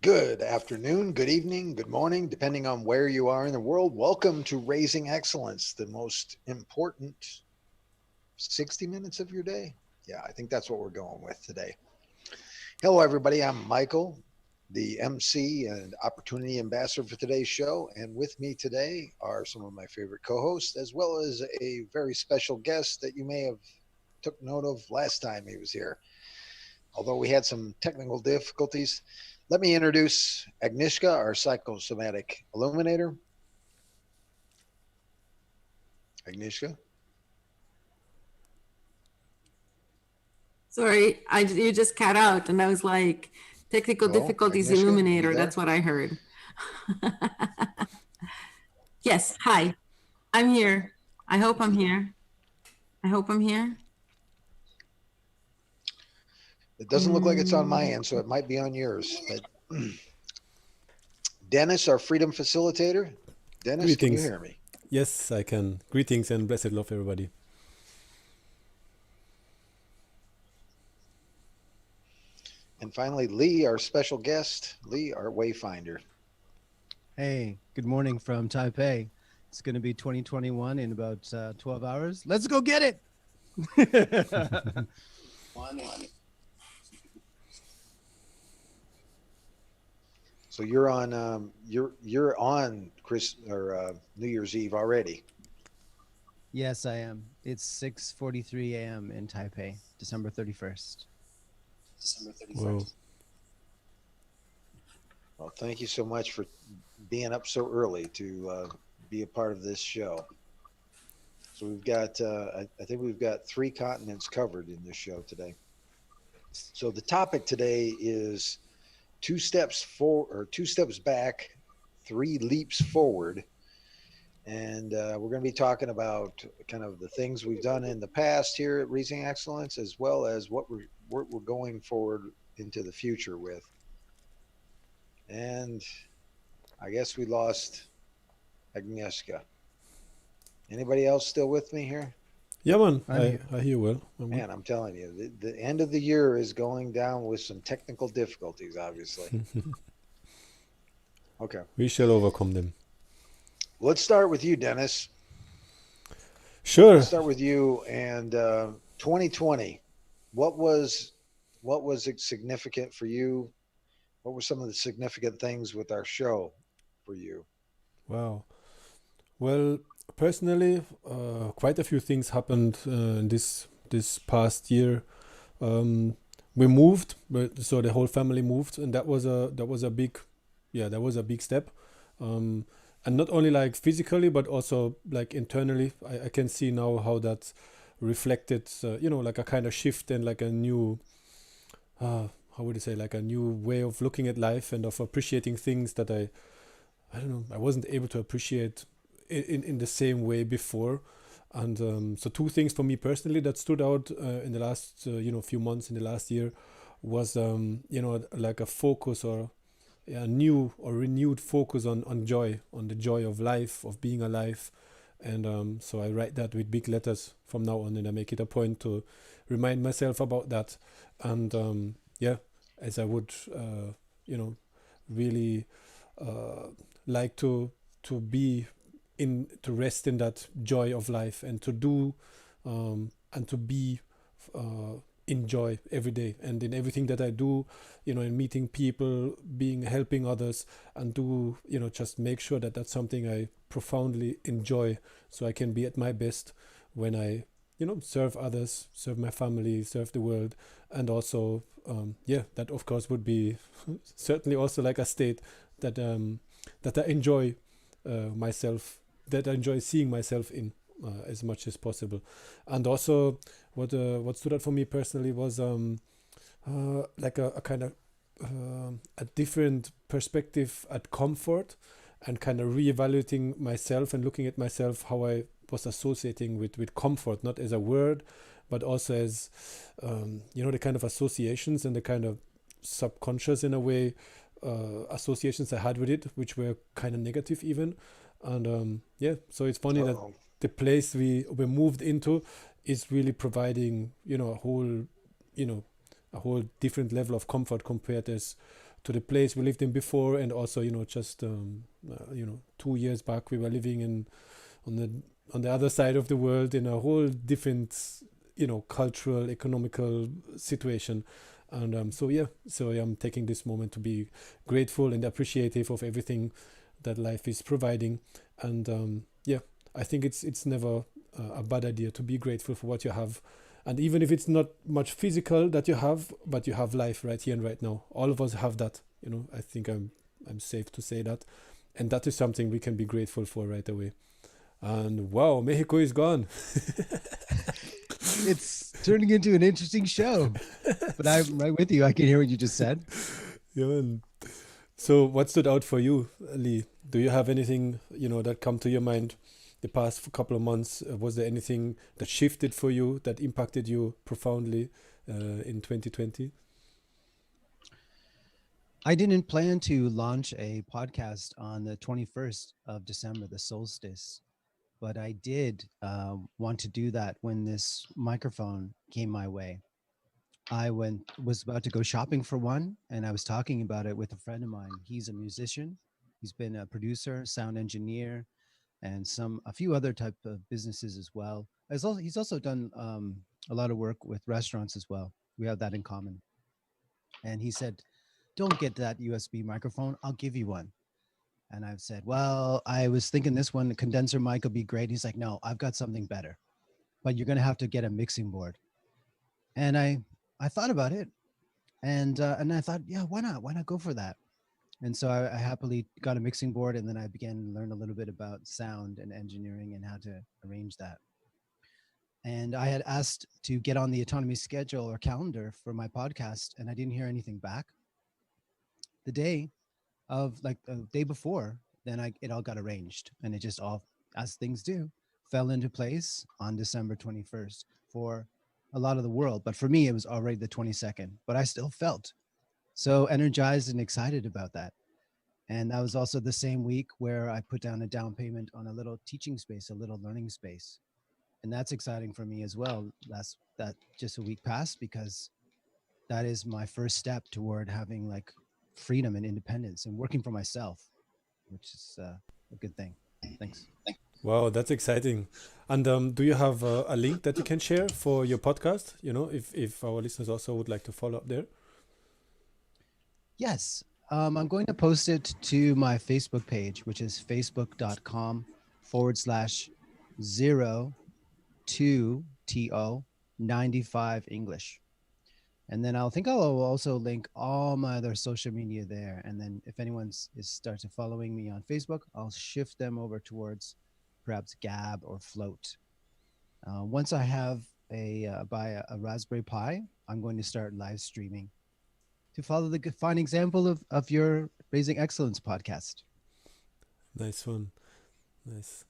Good afternoon, good evening, good morning, depending on where you are in the world. Welcome to Raising Excellence, the most important 60 minutes of your day. Yeah, I think that's what we're going with today. Hello, everybody. I'm Michael, the MC and Opportunity Ambassador for today's show. And with me today are some of my favorite co-hosts, as well as a very special guest that you may have took note of last time he was here. Although we had some technical difficulties, let me introduce Agnieszka, our psychosomatic illuminator. Agnieszka. Sorry, you just cut out, and I was like, technical difficulties, Agnieszka, illuminator. That's what I heard. Yes, hi, I'm here. I hope I'm here. It doesn't look like it's on my end, so it might be on yours. But Dennis, our freedom facilitator. Dennis, Greetings. Can you hear me? Yes, I can. Greetings and blessed love, everybody. And finally, Lee, our special guest. Lee, our wayfinder. Hey, good morning from Taipei. It's going to be 2021 in about 12 hours. Let's go get it. So you're on Chris or New Year's Eve already. Yes, I am. It's 6:43 a.m. in Taipei, December 31st. Whoa. Well, thank you so much for being up so early to be a part of this show. So we've got, I think we've got 3 continents covered in this show today. So the topic today is 2 steps back, 3 leaps forward. And we're going to be talking about kind of the things we've done in the past here at Raising Excellence, as well as what we're going forward into the future with. And I guess we lost Agnieszka. Anybody else still with me here? Yeah, man, I hear well. Man, I'm telling you, the end of the year is going down with some technical difficulties, obviously. Okay. We shall overcome them. Let's start with you, Dennis. Sure. Let's start with you. And 2020, what was it significant for you? What were some of the significant things with our show for you? Wow. Well, personally, quite a few things happened in this past year. We moved, so the whole family moved, and that was a big step. And not only like physically, but also like internally. I can see now how that reflected, like a kind of shift and like a new, how would you say, like a new way of looking at life and of appreciating things that I don't know, I wasn't able to appreciate in the same way before. And so 2 things for me personally that stood out in the last, few months in the last year was, like a focus or a new or renewed focus on joy, on the joy of life, of being alive. And so I write that with big letters from now on, and I make it a point to remind myself about that. And as I would, really like to be to rest in that joy of life and to do and to be in joy every day, and in everything that I do, in meeting people, helping others, and do, just make sure that that's something I profoundly enjoy, so I can be at my best when I, serve others, serve my family, serve the world. And also, that of course would be certainly also like a state that I enjoy myself, that I enjoy seeing myself in as much as possible. And also what stood out for me personally was like a kind of a different perspective at comfort, and kind of reevaluating myself and looking at myself, how I was associating with comfort, not as a word, but also as the kind of associations and the kind of subconscious in a way associations I had with it, which were kind of negative even. And yeah, so it's funny that Uh-oh. the place we moved into is really providing, you know, a whole, you know, a whole different level of comfort compared to the place we lived in before. And also, you know, just you know, 2 years back we were living in on the other side of the world in a whole different, you know, cultural, economical situation. And so yeah, so I'm taking this moment to be grateful and appreciative of everything that life is providing. And yeah, I think it's never a bad idea to be grateful for what you have. And even if it's not much physical that you have, but you have life right here and right now. All of us have that, you know. I think I'm safe to say that. And that is something we can be grateful for right away. And wow, Mexico is gone. It's turning into an interesting show. But I'm right with you. I can hear what you just said. Yeah, man. So what stood out for you, Lee? Do you have anything, you know, that come to your mind the past couple of months? Was there anything that shifted for you, that impacted you profoundly in 2020? I didn't plan to launch a podcast on the 21st of December, the solstice, but I did want to do that when this microphone came my way. Was about to go shopping for one, and I was talking about it with a friend of mine. He's a musician. He's been a producer, sound engineer, and a few other type of businesses as well. He's also done a lot of work with restaurants as well. We have that in common. And he said, "Don't get that USB microphone. I'll give you one." And I've said, "Well, I was thinking this one, the condenser mic, will be great." He's like, "No, I've got something better, but you're gonna have to get a mixing board." And I thought about it, and I thought, yeah, why not? Why not go for that? And so I happily got a mixing board, and then I began to learn a little bit about sound and engineering and how to arrange that. And I had asked to get on the autonomy schedule or calendar for my podcast, and I didn't hear anything back. The day of like the day before, then it all got arranged, and it just all, as things do, fell into place on December 21st for a lot of the world. But for me, it was already the 22nd, but I still felt so energized and excited about that. And that was also the same week where I put down a down payment on a little teaching space, a little learning space. And that's exciting for me as well. That just a week passed because that is my first step toward having like freedom and independence and working for myself, which is a good thing. Thanks. Wow, that's exciting. And do you have a link that you can share for your podcast? You know, if our listeners also would like to follow up there. Yes. I'm going to post it to my Facebook page, which is facebook.com/02TO95 English. And then I'll also link all my other social media there. And then if anyone starts following me on Facebook, I'll shift them over towards perhaps Gab or Float. Once I have buy a Raspberry Pi, I'm going to start live streaming to follow the fine example of your Raising Excellence podcast. Nice one. Nice.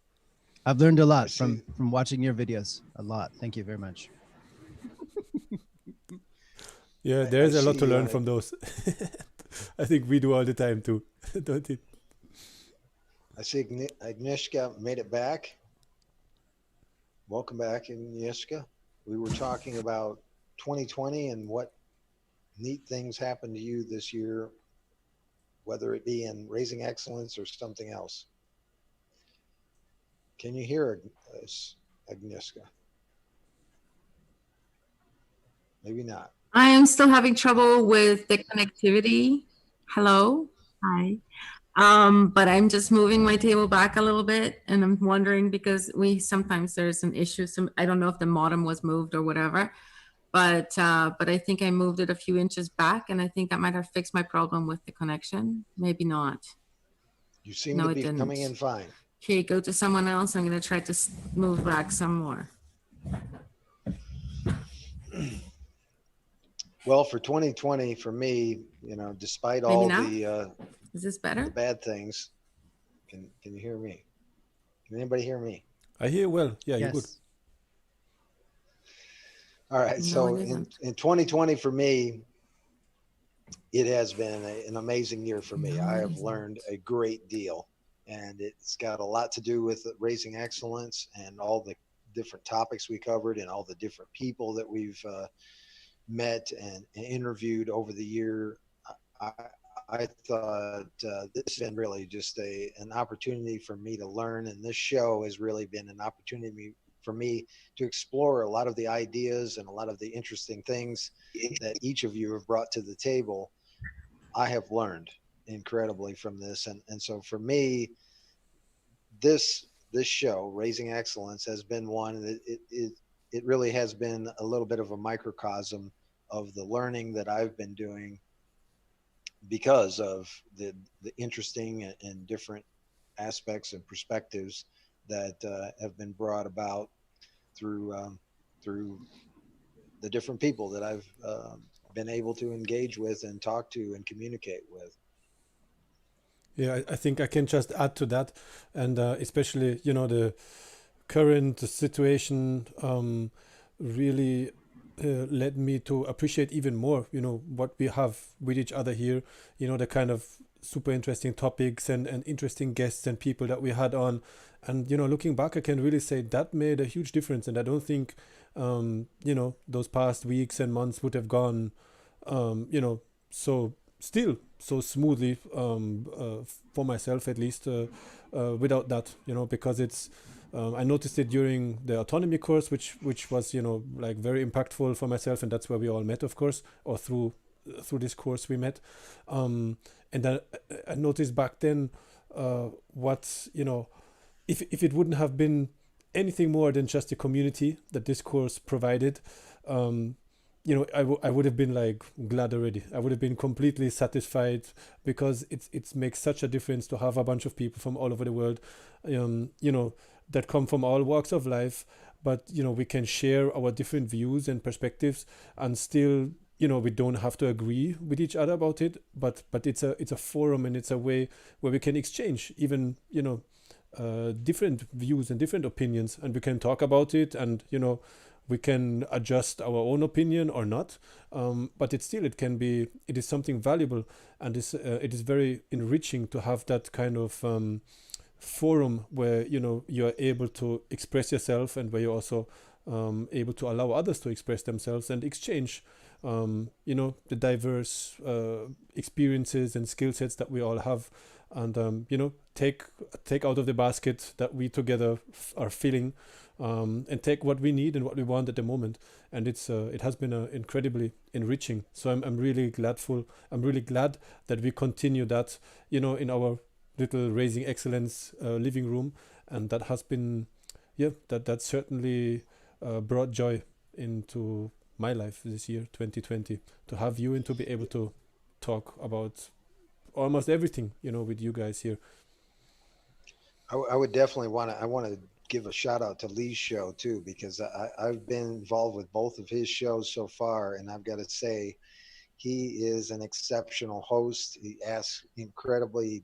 I've learned a I lot see. from watching your videos. A lot. Thank you very much. Yeah, I there's a lot to see, learn from those. I think we do all the time too, don't it? I see Agnieszka made it back. Welcome back, Agnieszka. We were talking about 2020 and what neat things happened to you this year, whether it be in Raising Excellence or something else. Can you hear us, Agnieszka? Maybe not. I am still having trouble with the connectivity. Hello. Hi. But I'm just moving my table back a little bit, and I'm wondering because sometimes there's an issue. I don't know if the modem was moved or whatever, but I think I moved it a few inches back, and I think that might have fixed my problem with the connection. Maybe not. You seem No, to it be coming didn't. in fine. Okay, go to someone else. I'm going to try to move back some more. Well, for 2020, for me, despite Maybe all now? the Is this better? bad things, can you hear me? Can anybody hear me? I hear well. Yeah, you're good. Yes. All right. No, So it in isn't. 2020 for me, it has been an amazing year for me. I have learned a great deal, and it's got a lot to do with raising excellence and all the different topics we covered and all the different people that we've met and interviewed over the year. I, I thought this has been really just an opportunity for me to learn, and this show has really been an opportunity for me to explore a lot of the ideas and a lot of the interesting things that each of you have brought to the table. I have learned incredibly from this, and so for me, this show, Raising Excellence, has been one that it really has been a little bit of a microcosm of the learning that I've been doing because of the interesting and different aspects and perspectives that have been brought about through the different people that I've been able to engage with and talk to and communicate with. Yeah, I think I can just add to that, and especially the current situation really led me to appreciate even more what we have with each other here, the kind of super interesting topics and interesting guests and people that we had on. And looking back, I can really say that made a huge difference, and I don't think those past weeks and months would have gone so still so smoothly for myself, at least, without that, because it's I noticed it during the autonomy course, which was like very impactful for myself, and that's where we all met, of course, or through this course we met. And then I noticed back then what if it wouldn't have been anything more than just the community that this course provided, I would have been like glad already. I would have been completely satisfied, because it makes such a difference to have a bunch of people from all over the world, that come from all walks of life, but we can share our different views and perspectives, and still we don't have to agree with each other about it, but it's a forum, and it's a way where we can exchange even different views and different opinions, and we can talk about it, and we can adjust our own opinion or not, but it is something valuable, and it is very enriching to have that kind of forum where you're able to express yourself, and where you're also able to allow others to express themselves and exchange the diverse experiences and skill sets that we all have, and take out of the basket that we together are filling, and take what we need and what we want at the moment. And it has been incredibly enriching. So I'm really glad that we continue that in our little Raising Excellence living room, and that has been that certainly brought joy into my life this year, 2020, to have you and to be able to talk about almost everything with you guys here. I would definitely want to give a shout out to Lee's show too, because I've been involved with both of his shows so far, and I've got to say he is an exceptional host. He asks incredibly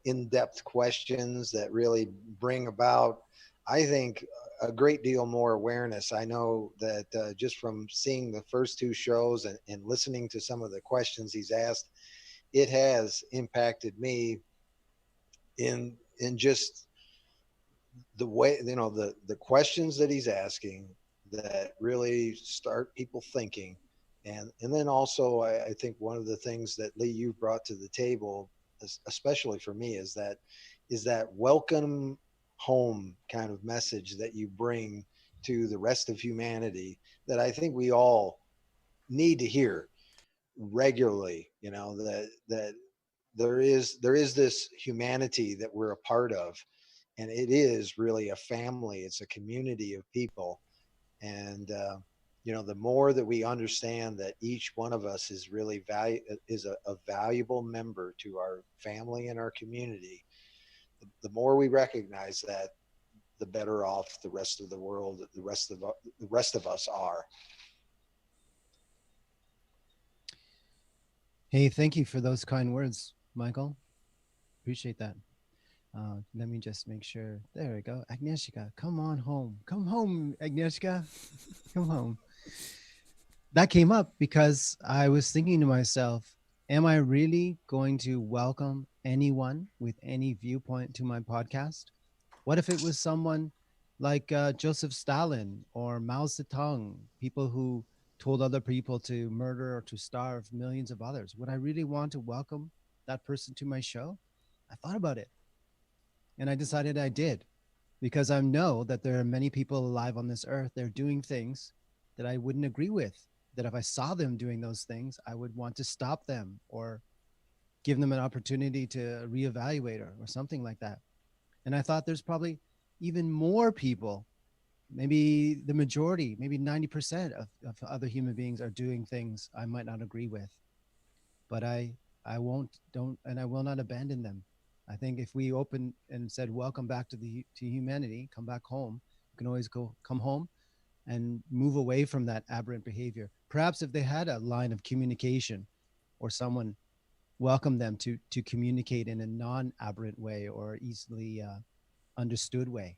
in-depth questions that really bring about, I think, a great deal more awareness. I know that just from seeing the first two shows and listening to some of the questions he's asked, it has impacted me in just the way, the questions that he's asking that really start people thinking. And then also I think one of the things that Lee, you brought to the table, especially for me, is that welcome home kind of message that you bring to the rest of humanity, that I think we all need to hear regularly. That there is this humanity that we're a part of, and it is really a family. It's a community of people, and the more that we understand that each one of us is really is a valuable member to our family and our community, the more we recognize that, the better off the rest of the world, the rest of us are. Hey, thank you for those kind words, Michael. Appreciate that. Let me just make sure. There we go. Agnieszka, come on home. Come home, Agnieszka. Come home. That came up because I was thinking to myself, Am I really going to welcome anyone with any viewpoint to my podcast? What if it was someone like Joseph Stalin or Mao Zedong, people who told other people to murder or to starve millions of others? Would I really want to welcome that person to my show? I thought about it and I decided I did because I know that there are many people alive on this earth. They're doing things that I wouldn't agree with. That if I saw them doing those things, I would want to stop them or give them an opportunity to reevaluate or something like that. And I thought there's probably even more people, maybe the majority, maybe 90% of other human beings are doing things I might not agree with. But I won't don't and I will not abandon them. I think if we open and said welcome back to humanity, come back home, you can always come home and move away from that aberrant behavior. Perhaps if they had a line of communication or someone welcome them to communicate in a non-aberrant way or easily understood way,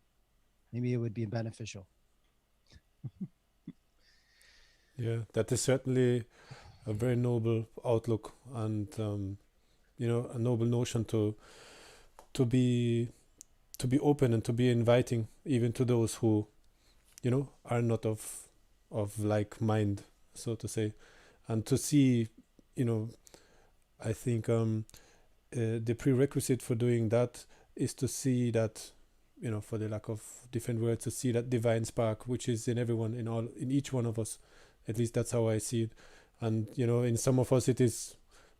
maybe it would be beneficial. Yeah, that is certainly a very noble outlook, and a noble notion to be to be open and to be inviting even to those who are not of like mind, so to say, and to see, you know I think the prerequisite for doing that is to see that, for the lack of different words, to see that divine spark which is in everyone, in each one of us. At least that's how I see it. And in some of us it is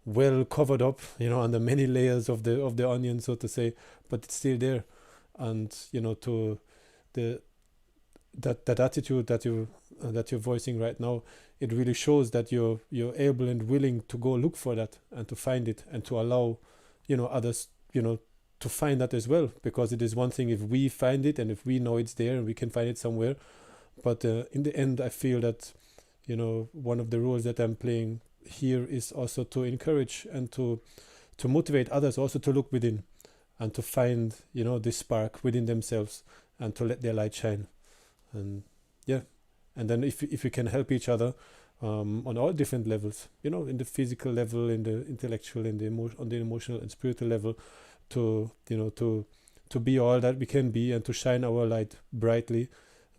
well covered up, under many layers of the onion, so to say, but it's still there. And to the that attitude that you're voicing right now, it really shows that you're able and willing to go look for that and to find it and to allow others to find that as well, because it is one thing if we find it and if we know it's there and we can find it somewhere, but in the end I feel that one of the roles that I'm playing here is also to encourage and to motivate others also to look within and to find this spark within themselves and to let their light shine. And yeah, and then if we can help each other on all different levels, in the physical level, in the intellectual, in the on the emotional and spiritual level, to to be all that we can be and to shine our light brightly,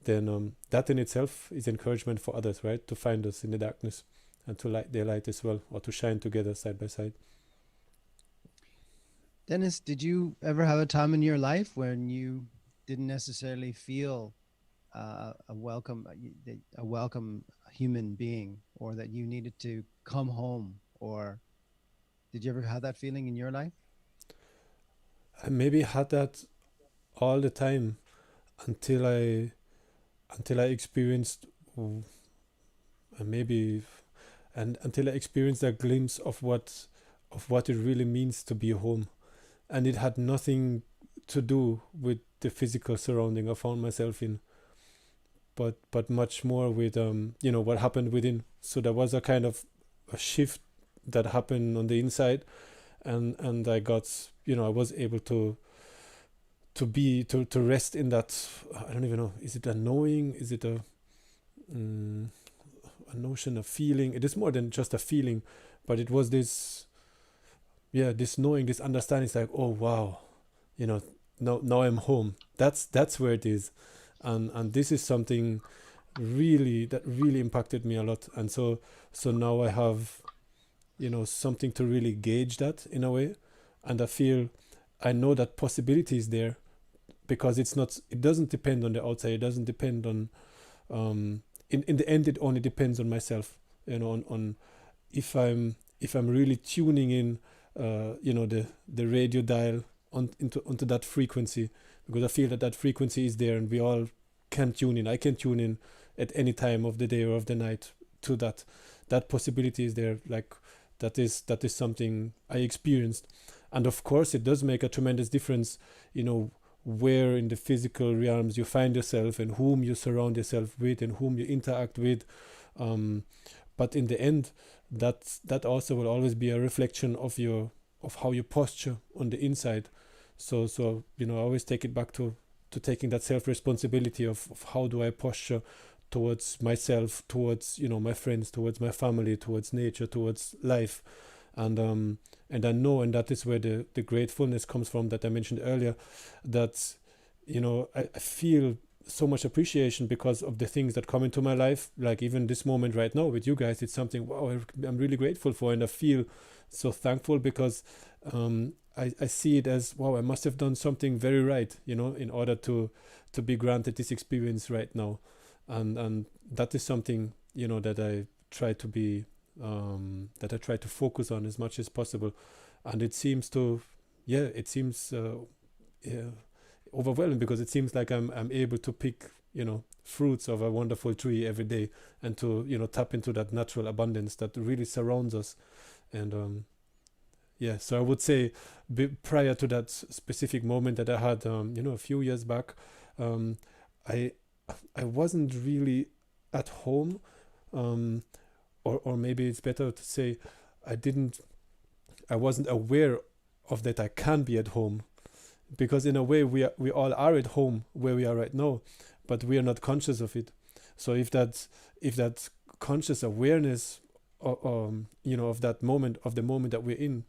then that in itself is encouragement for others, right? To find us in the darkness and to light their light as well, or to shine together side by side. Dennis, did you ever have a time in your life when you didn't necessarily feel a welcome human being, or that you needed to come home, or did you ever have that feeling in your life? I maybe had that all the time until I experienced maybe and until I experienced a glimpse of what it really means to be home. And it had nothing to do with the physical surrounding I found myself in, but much more with what happened within. So there was a kind of a shift that happened on the inside, and I got, I was able to rest in that. I don't even know, is it a knowing, is it a notion of feeling? It is more than just a feeling, but it was this knowing, this understanding. It's like, oh wow, now I'm home. That's where it is. And this is something that really impacted me a lot. And so now I have something to really gauge that in a way. And I know that possibility is there, because it doesn't depend on the outside. It doesn't depend on in the end, it only depends on myself, on if I'm really tuning in the radio dial onto that frequency, because I feel that frequency is there and we all can tune in. I can tune in at any time of the day or of the night to that possibility is there. Like that is something I experienced. And of course it does make a tremendous difference, where in the physical realms you find yourself and whom you surround yourself with and whom you interact with. But in the end, that also will always be a reflection of how you posture on the inside. So I always take it back to taking that self-responsibility of how do I posture towards myself, towards my friends, towards my family, towards nature, towards life. and I know, and that is where the gratefulness comes from that I mentioned earlier, that I feel so much appreciation because of the things that come into my life. Like even this moment right now with you guys, it's something, wow, I'm really grateful for, and I feel so thankful because I see it as, wow, I must have done something very right, in order to be granted this experience right now. And that is something, that I try to be that I try to focus on as much as possible. And it seems to, yeah, it seems yeah, overwhelming, because it seems like I'm able to pick, fruits of a wonderful tree every day, and to, tap into that natural abundance that really surrounds us. And yeah, so I would say, prior to that specific moment that I had, a few years back, um, I I wasn't really at home, um, or maybe it's better to say, I didn't I wasn't aware of that I can be at home, because in a way we all are at home where we are right now, but we are not conscious of it. So if that conscious awareness, of that moment, of the moment that we're in,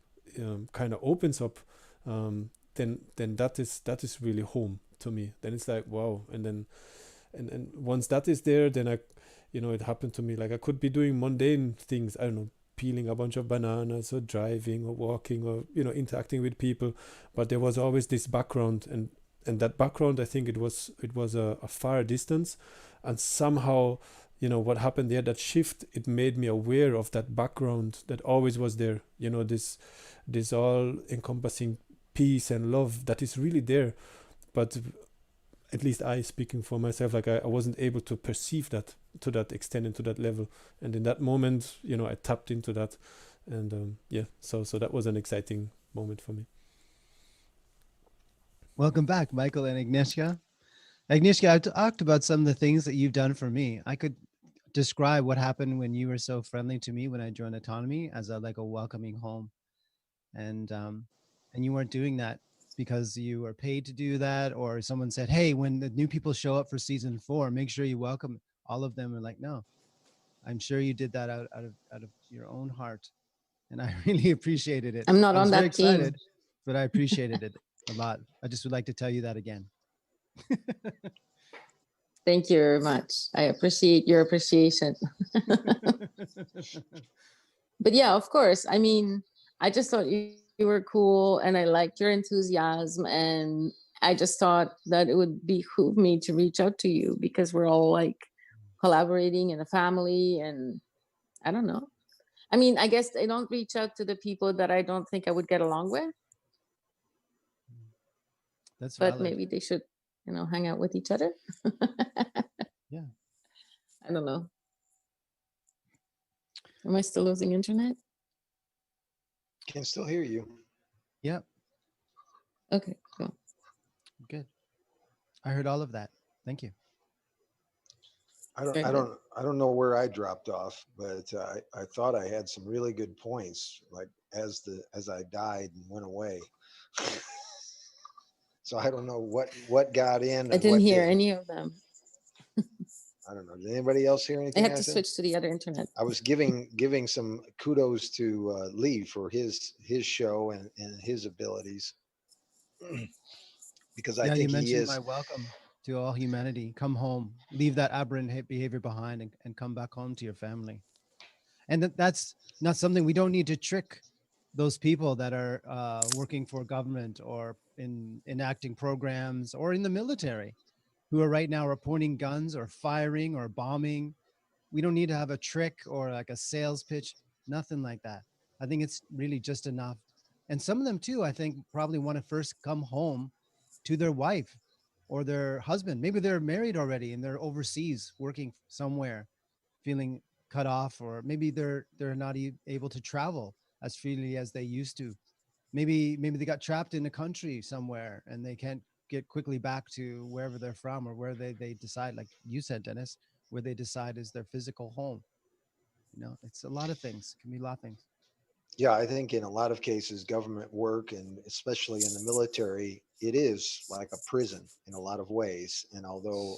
kind of opens up, then that is really home to me. Then it's like, wow. And once that is there, then it happened to me, like I could be doing mundane things, I don't know, peeling a bunch of bananas, or driving, or walking, or interacting with people, but there was always this background, and that background, I think it was a far distance, and somehow, what happened there, that shift, it made me aware of that background that always was there, this all encompassing peace and love that is really there. But at least I, speaking for myself, like I wasn't able to perceive that to that extent and to that level. And in that moment, I tapped into that, and yeah, so that was an exciting moment for me. Welcome back, Michael and Agnieszka. Agnieszka, I've talked about some of the things that you've done for me. I could describe what happened when you were so friendly to me when I joined Autonomy as like a welcoming home, and you weren't doing that because you were paid to do that, or someone said, "Hey, when the new people show up for season 4, make sure you welcome all of them." And like, no, I'm sure you did that out of your own heart, and I really appreciated it. I'm not I was on very that team. excited, but I appreciated it a lot. I just would like to tell you that again. Thank you very much. I appreciate your appreciation. But yeah, of course. I mean, I just thought you were cool, and I liked your enthusiasm, and I just thought that it would behoove me to reach out to you, because we're all like collaborating in a family, and I don't know. I mean, I guess I don't reach out to the people that I don't think I would get along with, That's but valid. maybe they should, hang out with each other. Yeah. I don't know. Am I still losing internet? Can still hear you. Yep. Okay, cool. Good. I heard all of that. Thank you. Very good. I don't know where I dropped off, but I thought I had some really good points, like as I died and went away. So I don't know what got in I and didn't what hear didn't. any of them. I don't know. Did anybody else hear I anything had I to said? switch to the other internet. I was giving some kudos to Lee for his show and his abilities, because I Yeah, you think he mentioned my is. welcome to all humanity. Come home, leave that aberrant behavior behind, and come back home to your family. And that's not something we don't need to trick those people that are working for government or in enacting programs or in the military, who are right now are pointing guns or firing or bombing. We don't need to have a trick or like a sales pitch, nothing like that. I think it's really just enough. And some of them too, I think probably want to first come home to their wife or their husband. Maybe they're married already and they're overseas working somewhere, feeling cut off, or maybe they're not able to travel as freely as they used to. Maybe they got trapped in a country somewhere and they can't get quickly back to wherever they're from, or where they decide, like you said, Dennis, where they decide is their physical home. It's a lot of things. It can be a lot of things. Yeah, I think in a lot of cases, government work, and especially in the military, it is like a prison in a lot of ways. And although,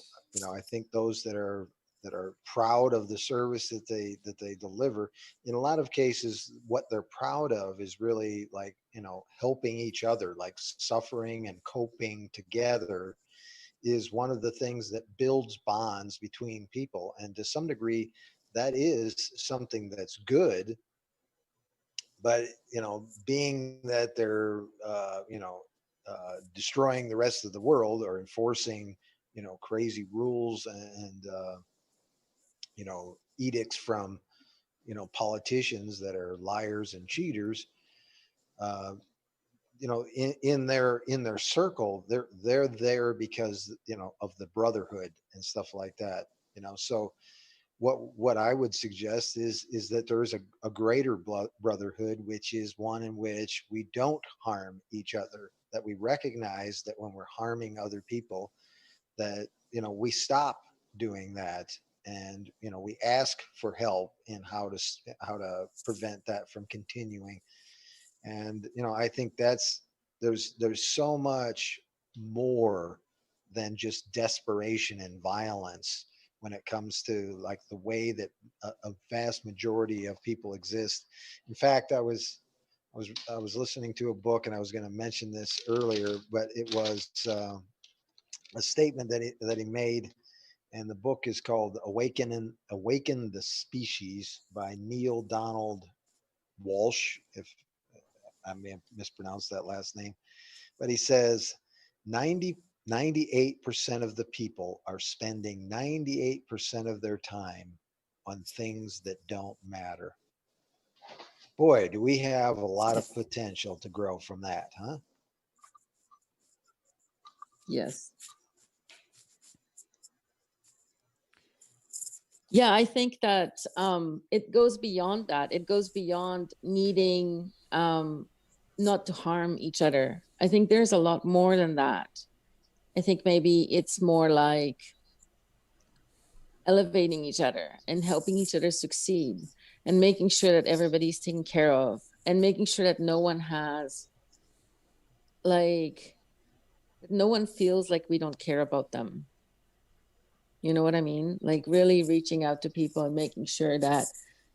I think those that are that are proud of the service that they deliver. In a lot of cases, what they're proud of is really like, you know, helping each other, like suffering and coping together is one of the things that builds bonds between people. And to some degree, that is something that's good. But, you know, being that they're, destroying the rest of the world or enforcing, you know, crazy rules and you know, edicts from, you know, politicians that are liars and cheaters, uh, you know, in their circle, they're there because, you know, of the brotherhood and stuff like that. You know, so what I would suggest is that there is a greater brotherhood, which is one in which we don't harm each other. That we recognize that when we're harming other people, that, you know, we stop doing that, and, you know, we ask for help in how to prevent that from continuing. And, you know, I think that's, there's so much more than just desperation and violence when it comes to like the way that a vast majority of people exist. In fact, I was listening to a book, and I was going to mention this earlier, but it was a statement that he made, and the book is called Awaken the Species by Neil Donald Walsh, if I may have mispronounced that last name. But he says 98% of the people are spending 98% of their time on things that don't matter. Boy, do we have a lot of potential to grow from that, huh? Yes. Yeah, I think that it goes beyond that. It goes beyond needing not to harm each other. I think there's a lot more than that. I think maybe it's more like elevating each other and helping each other succeed and making sure that everybody's taken care of and making sure that no one has like, no one feels like we don't care about them. You know what I mean? Like really reaching out to people and making sure that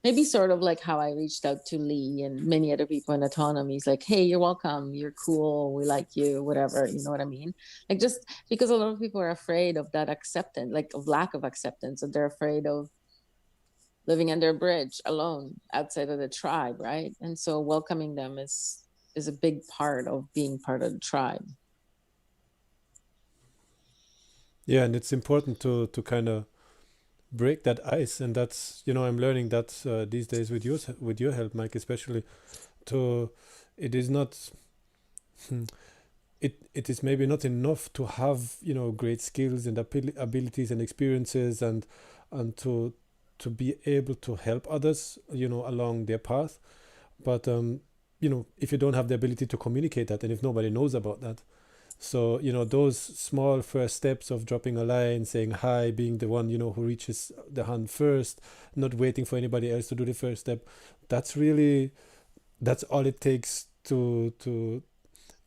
maybe sort of like how I reached out to Lee and many other people in autonomy. It's like, hey, you're welcome. You're cool. We like you, whatever. You know what I mean? Like just because a lot of people are afraid of that acceptance, like of lack of acceptance, and they're afraid of living under a bridge alone outside of the tribe, right? And so welcoming them is a big part of being part of the tribe. Yeah, and it's important to kind of break that ice, and that's, you know, I'm learning that these days with your help, Mike, especially to it is not it is maybe not enough to have, you know, great skills and abilities and experiences and to be able to help others, you know, along their path. But you know, if you don't have the ability to communicate that, and if nobody knows about that, so, you know, those small first steps of dropping a line, saying hi, being the one, you know, who reaches the hand first, not waiting for anybody else to do the first step, that's really, that's all it takes to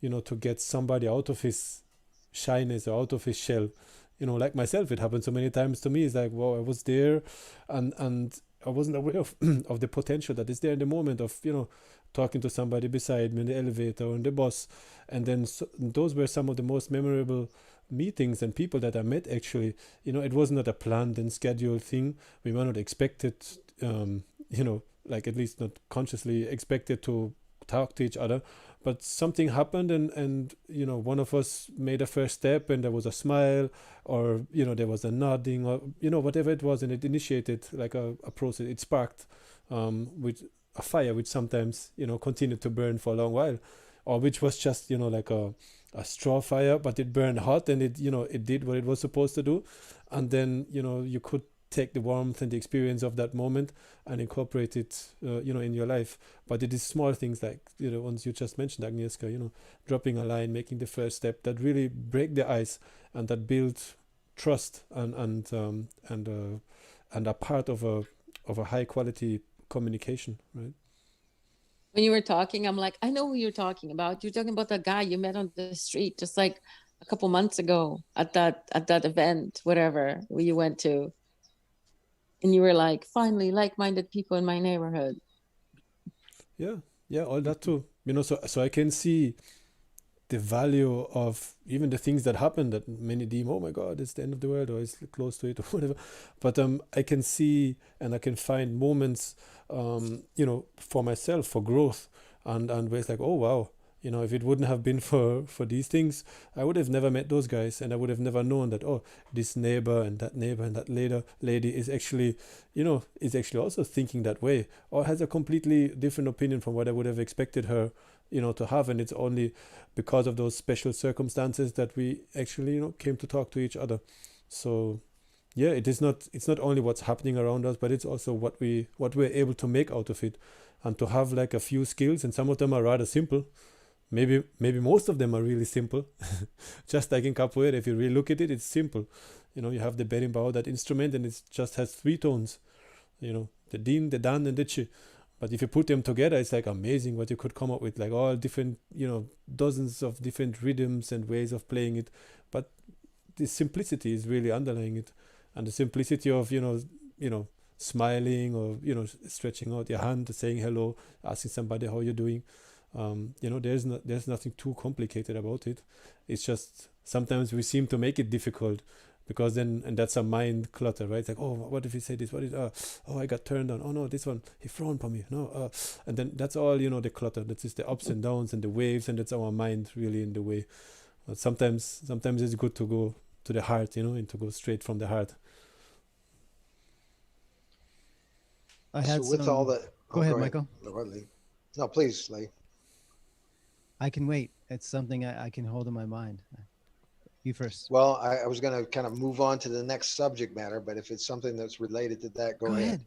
you know, to get somebody out of his shyness or out of his shell. You know, like myself, it happened so many times to me. It's like, wow, I was there, and I wasn't aware of of the potential that is there in the moment of, you know, talking to somebody beside me in the elevator or in the bus. And then those were some of the most memorable meetings and people that I met, actually. You know, it was not a planned and scheduled thing. We were not expected, you know, like at least not consciously expected to talk to each other, but something happened, and you know, one of us made a first step, and there was a smile, or, you know, there was a nodding, or, you know, whatever it was, and it initiated like a process. It sparked with a fire which sometimes, you know, continued to burn for a long while, or which was just, you know, like a straw fire, but it burned hot, and it, you know, it did what it was supposed to do. And then, you know, you could take the warmth and the experience of that moment and incorporate it, you know, in your life. But it is small things like, you know, ones you just mentioned, Agnieszka, you know, dropping a line, making the first step, that really break the ice and that build trust and are part of a high quality communication, right? When you were talking, I'm like, I know who you're talking about. You're talking about the guy you met on the street just like a couple months ago at that event, whatever you went to. and you were like, finally, like-minded people in my neighborhood. Yeah, all that too. So I can see the value of even the things that happen that many deem, oh my God, it's the end of the world or it's close to it or whatever. But I can see and I can find moments, for myself, for growth, and where it's like, oh wow, if it wouldn't have been for these things, I would have never met those guys, and I would have never known that, oh, this neighbor and that later lady is actually, also thinking that way, or has a completely different opinion from what I would have expected her, to have. And it's only because of those special circumstances that we actually, came to talk to each other. So yeah, it's not only what's happening around us, but it's also what we're able to make out of it, and to have like a few skills, and some of them are rather simple. Maybe most of them are really simple. Just like in capoeira, if you really look at it, it's simple. You have the berimbau, that instrument, and it just has three tones. The din, the dan, and the chi. But if you put them together, it's like amazing what you could come up with, like all different, dozens of different rhythms and ways of playing it. But the simplicity is really underlying it, and the simplicity of, smiling, or stretching out your hand, saying hello, asking somebody how you're doing. There's nothing too complicated about it. It's just sometimes we seem to make it difficult, because then, and that's a mind clutter, right? It's like, oh, what if he said this? What is oh, I got turned on. Oh no, this one, he frowned on me. No, and then that's all, the clutter. That's just the ups and downs and the waves, and that's our mind really in the way. But sometimes it's good to go to the heart, and to go straight from the heart. I had So with all some. that, Go ahead, Michael. Go ahead, Lee. No, please, Lee. I can wait. It's something I can hold in my mind. You first. Well, I was going to kind of move on to the next subject matter, but if it's something that's related to that, go ahead.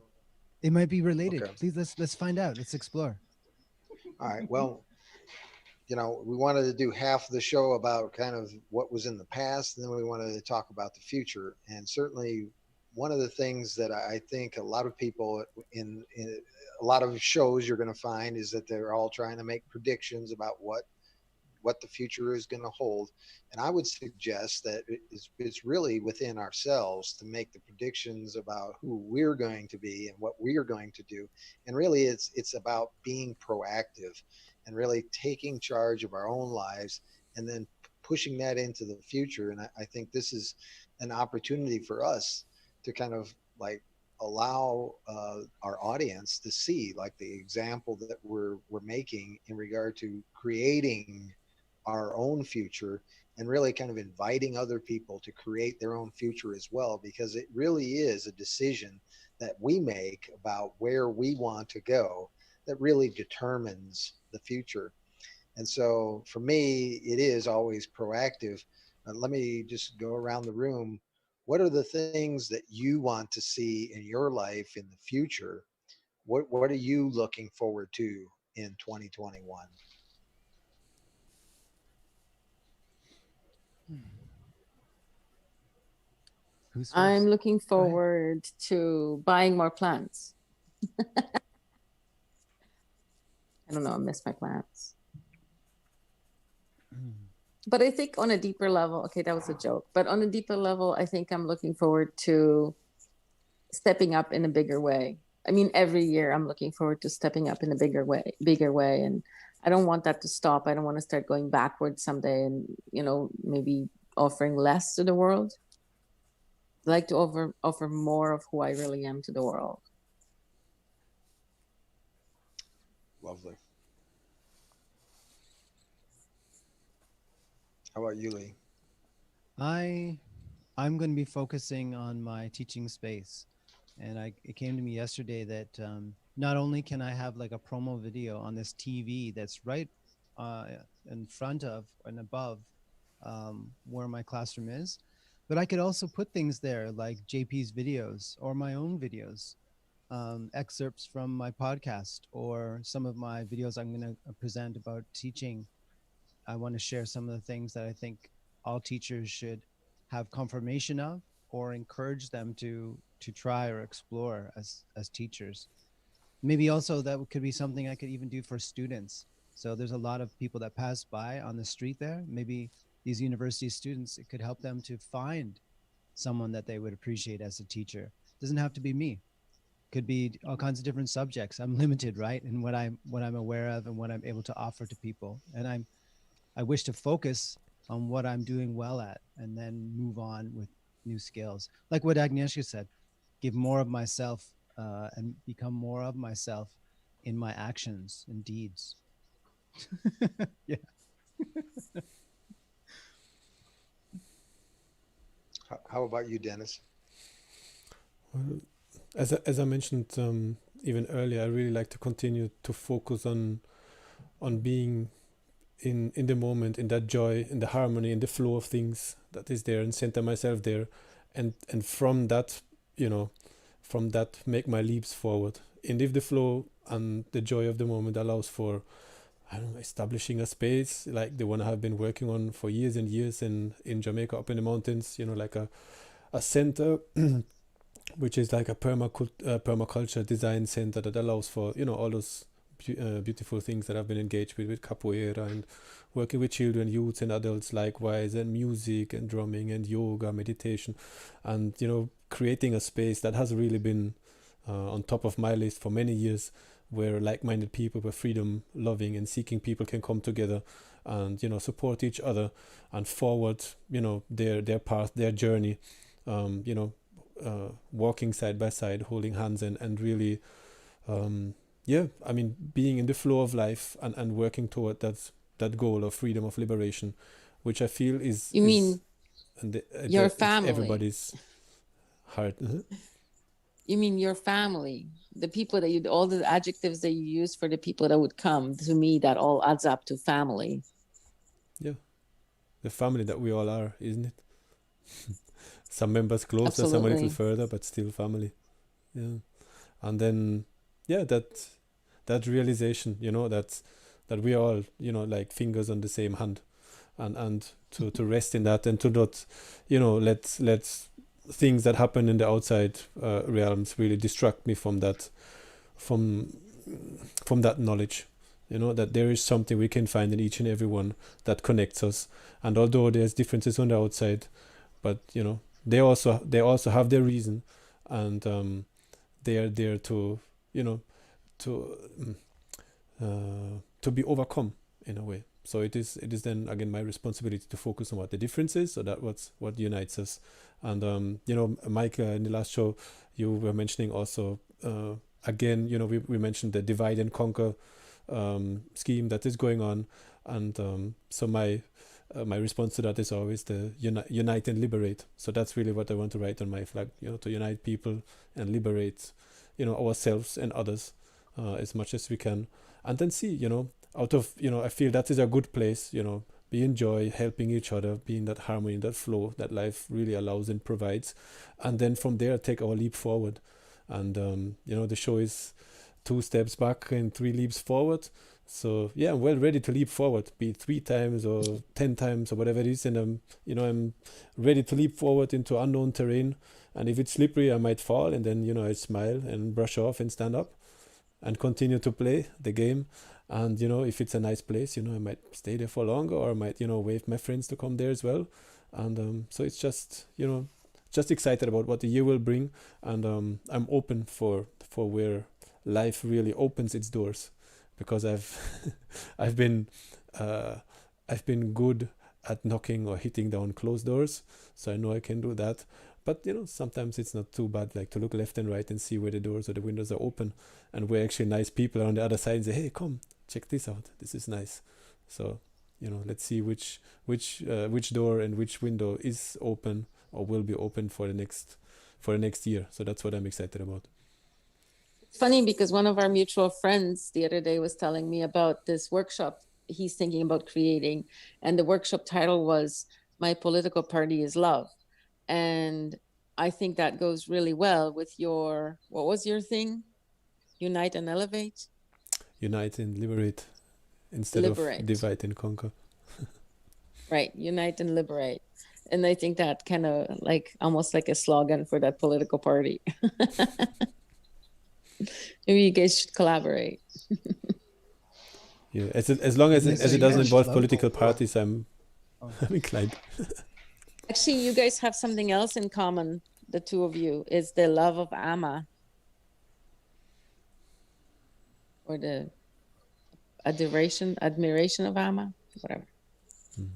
It might be related. Okay. Please, let's find out. Let's explore. All right. Well, we wanted to do half of the show about kind of what was in the past, and then we wanted to talk about the future. And certainly, one of the things that I think a lot of people in a lot of shows you're going to find is that they're all trying to make predictions about what the future is going to hold. And I would suggest that it's really within ourselves to make the predictions about who we're going to be and what we're going to do. And really, it's about being proactive and really taking charge of our own lives, and then pushing that into the future. And I think this is an opportunity for us to kind of like allow our audience to see like the example that we're making in regard to creating our own future, and really kind of inviting other people to create their own future as well, because it really is a decision that we make about where we want to go that really determines the future. And so for me, it is always proactive. Let me just go around the room. What are the things that you want to see in your life in the future? What are you looking forward to in 2021? Who's first? I'm looking forward to buying more plants. I don't know, I miss my plants. But I think on a deeper level, okay, that was a joke, but on a deeper level, I think I'm looking forward to stepping up in a bigger way. I mean, every year I'm looking forward to stepping up in a bigger way. And I don't want that to stop. I don't want to start going backwards someday and, maybe offering less to the world. I like to offer more of who I really am to the world. Lovely. How about you, Lee? I'm going to be focusing on my teaching space, and it came to me yesterday that not only can I have like a promo video on this TV that's right in front of and above where my classroom is, but I could also put things there like JP's videos or my own videos, excerpts from my podcast, or some of my videos I'm going to present about teaching. I want to share some of the things that I think all teachers should have confirmation of, or encourage them to try or explore as teachers. Maybe also that could be something I could even do for students. So there's a lot of people that pass by on the street there. Maybe these university students, it could help them to find someone that they would appreciate as a teacher. Doesn't have to be me. Could be all kinds of different subjects. I'm limited, right? In what I'm aware of and what I'm able to offer to people. And I wish to focus on what I'm doing well at and then move on with new skills. Like what Agnieszka said, give more of myself and become more of myself in my actions and deeds. Yeah. How about you, Dennis? Well, as I mentioned even earlier, I really like to continue to focus on being in the moment, in that joy, in the harmony, in the flow of things that is there, and center myself there, and from that, from that make my leaps forward. And if the flow and the joy of the moment allows for, I don't know, establishing a space like the one I have been working on for years and years in Jamaica, up in the mountains, like a center which is like a permaculture design center that allows for all those beautiful things that I've been engaged with capoeira and working with children, youths and adults likewise, and music and drumming and yoga, meditation, and creating a space that has really been on top of my list for many years, where like-minded people, where freedom loving and seeking people can come together and support each other and forward their path, their journey, walking side by side, holding hands, and really being in the flow of life and working toward that goal of freedom, of liberation, which I feel is You mean your it's family? everybody's heart. You mean your family, the people that all the adjectives that you use for the people that would come, to me, that all adds up to family. Yeah, the family that we all are, isn't it? Some members closer, Absolutely. some a little further, but still family. Yeah, and then that realization, that we are all, like fingers on the same hand, and to rest in that, and to not, let things that happen in the outside realms really distract me from that knowledge, that there is something we can find in each and every one that connects us. And although there's differences on the outside, but they also have their reason, and they are there to to be overcome in a way. So it is then again my responsibility to focus on what the difference is, so that what unites us. And Mike, in the last show you were mentioning also again, we mentioned the divide and conquer scheme that is going on, and so my response to that is always the unite and liberate. So that's really what I want to write on my flag, to unite people and liberate ourselves and others as much as we can, and then see out of I feel that is a good place, be in joy, helping each other, be in that harmony, that flow that life really allows and provides, and then from there take our leap forward. And the show is 2 steps back and 3 leaps forward. So yeah, I'm well ready to leap forward, be it 3 times or 10 times or whatever it is, and I'm ready to leap forward into unknown terrain. And if it's slippery, I might fall, and then I smile and brush off and stand up and continue to play the game. And if it's a nice place, I might stay there for longer, or I might wave my friends to come there as well. And so it's just just excited about what the year will bring, and I'm open for where life really opens its doors, because I've been good at knocking or hitting down closed doors, so I know I can do that. But sometimes it's not too bad, like to look left and right and see where the doors or the windows are open, and where actually nice people are on the other side and say, hey, come check this out, this is nice. So let's see which door and which window is open or will be open for the next year. So that's what I'm excited about. Funny, because one of our mutual friends the other day was telling me about this workshop he's thinking about creating, and the workshop title was My Political Party is Love. And I think that goes really well with your, what was your thing? Unite and elevate? Unite and liberate instead Liberate. of divide and conquer. Right, unite and liberate. And I think that kind of like almost like a slogan for that political party. Maybe you guys should collaborate. Yeah, as long as it doesn't involve political parties, I'm inclined. Actually, you guys have something else in common the two of you, is the love of Ama, or the admiration of Ama, whatever. Same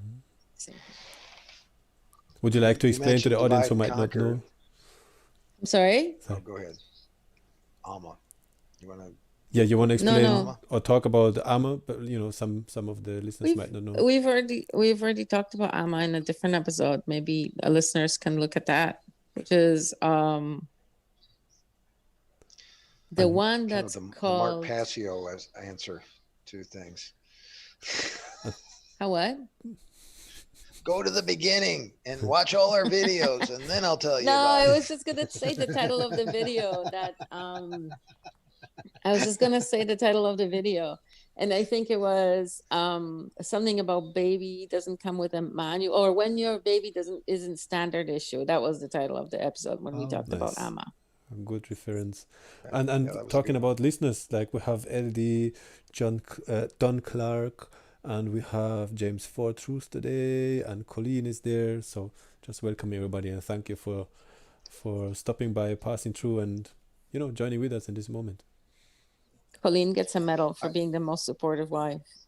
thing. Would you like to You explain to the mentioned audience divide who and might not conquer. know? I'm sorry? Oh, go ahead. Alma, you want to? Yeah, you want to explain no. or talk about Amma, but you know, some of the listeners might not know. We've already talked about Amma in a different episode. Maybe listeners can look at that, which is the one that's the Mark called Passio as answer to things. how what? Go to the beginning and watch all our videos, and then I'll tell you. No, about I it. was just gonna say the title of the video. That I was just gonna say the title of the video, and I think it was something about baby doesn't come with a manual, or when your baby isn't standard issue. That was the title of the episode when we talked about Nice. Amma. A good reference. Yeah, And that was talking good. about listeners, like we have LD, Don Clark, and we have James Ford Truth today, and Colleen is there. So just welcome everybody, and thank you for stopping by, passing through, and you know, joining with us in this moment. Colleen gets a medal for being the most supportive wife.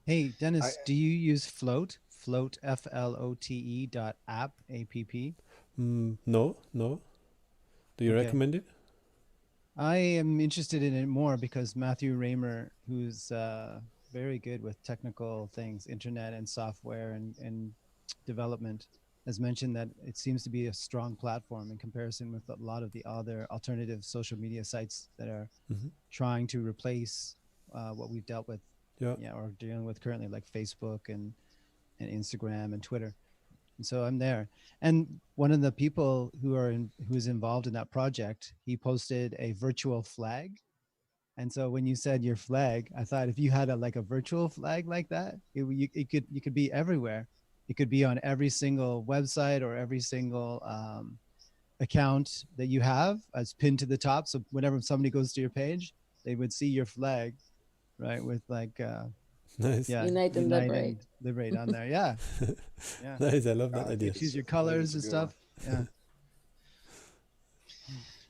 Hey, Dennis, do you use Float? Float, FLOTE .app, APP? No. Do you recommend it? I am interested in it more because Matthew Raymer, who's very good with technical things, internet and software and development, has mentioned that it seems to be a strong platform in comparison with a lot of the other alternative social media sites that are trying to replace what we've dealt with, or dealing with currently, like Facebook and Instagram and Twitter. And so I'm there. And one of the people who's involved in that project, he posted a virtual flag. And so when you said your flag, I thought if you had a virtual flag like that, you could be everywhere. It could be on every single website or every single account that you have as pinned to the top. So whenever somebody goes to your page, they would see your flag, right? With nice. Yeah, Unite and Liberate on there. Yeah. Nice. I love that idea. Choose your colors and stuff. Yeah.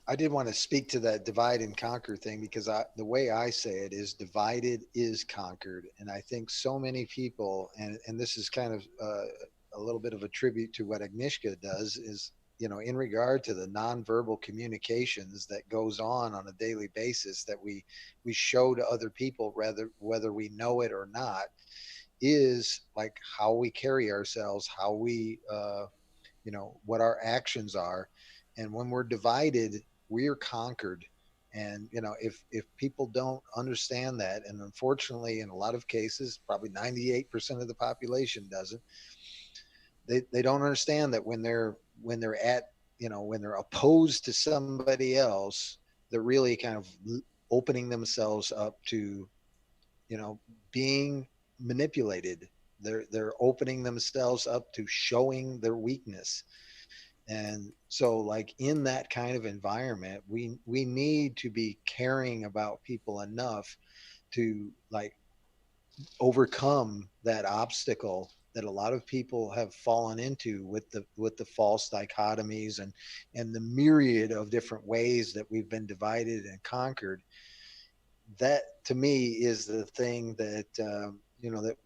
I did want to speak to that divide and conquer thing, because the way I say it is divided is conquered. And I think so many people, and this is kind of a little bit of a tribute to what Agnieszka does, is, you know, in regard to the nonverbal communications that goes on a daily basis that we show to other people, whether we know it or not, is like how we carry ourselves, how we, what our actions are. And when we're divided, we're conquered. And, you know, if people don't understand that, and unfortunately, in a lot of cases, probably 98% of the population doesn't, they don't understand that when they're at, when they're opposed to somebody else, they're really kind of opening themselves up to, being manipulated. They're opening themselves up to showing their weakness. And so, like, in that kind of environment, we need to be caring about people enough to, like, overcome that obstacle that a lot of people have fallen into with the false dichotomies and the myriad of different ways that we've been divided and conquered. That, to me, is the thing that that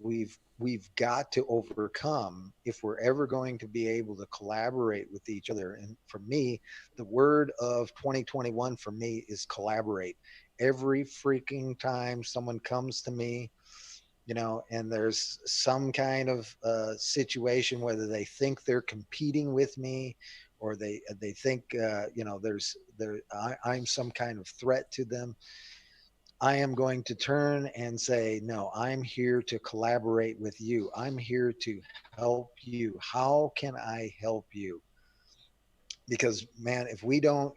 we've got to overcome if we're ever going to be able to collaborate with each other. And for me, the word of 2021 for me is collaborate. Every freaking time someone comes to me, and there's some kind of situation, whether they think they're competing with me or they think I'm some kind of threat to them, I am going to turn and say, no, I'm here to collaborate with you. I'm here to help you. How can I help you? Because, man, if we don't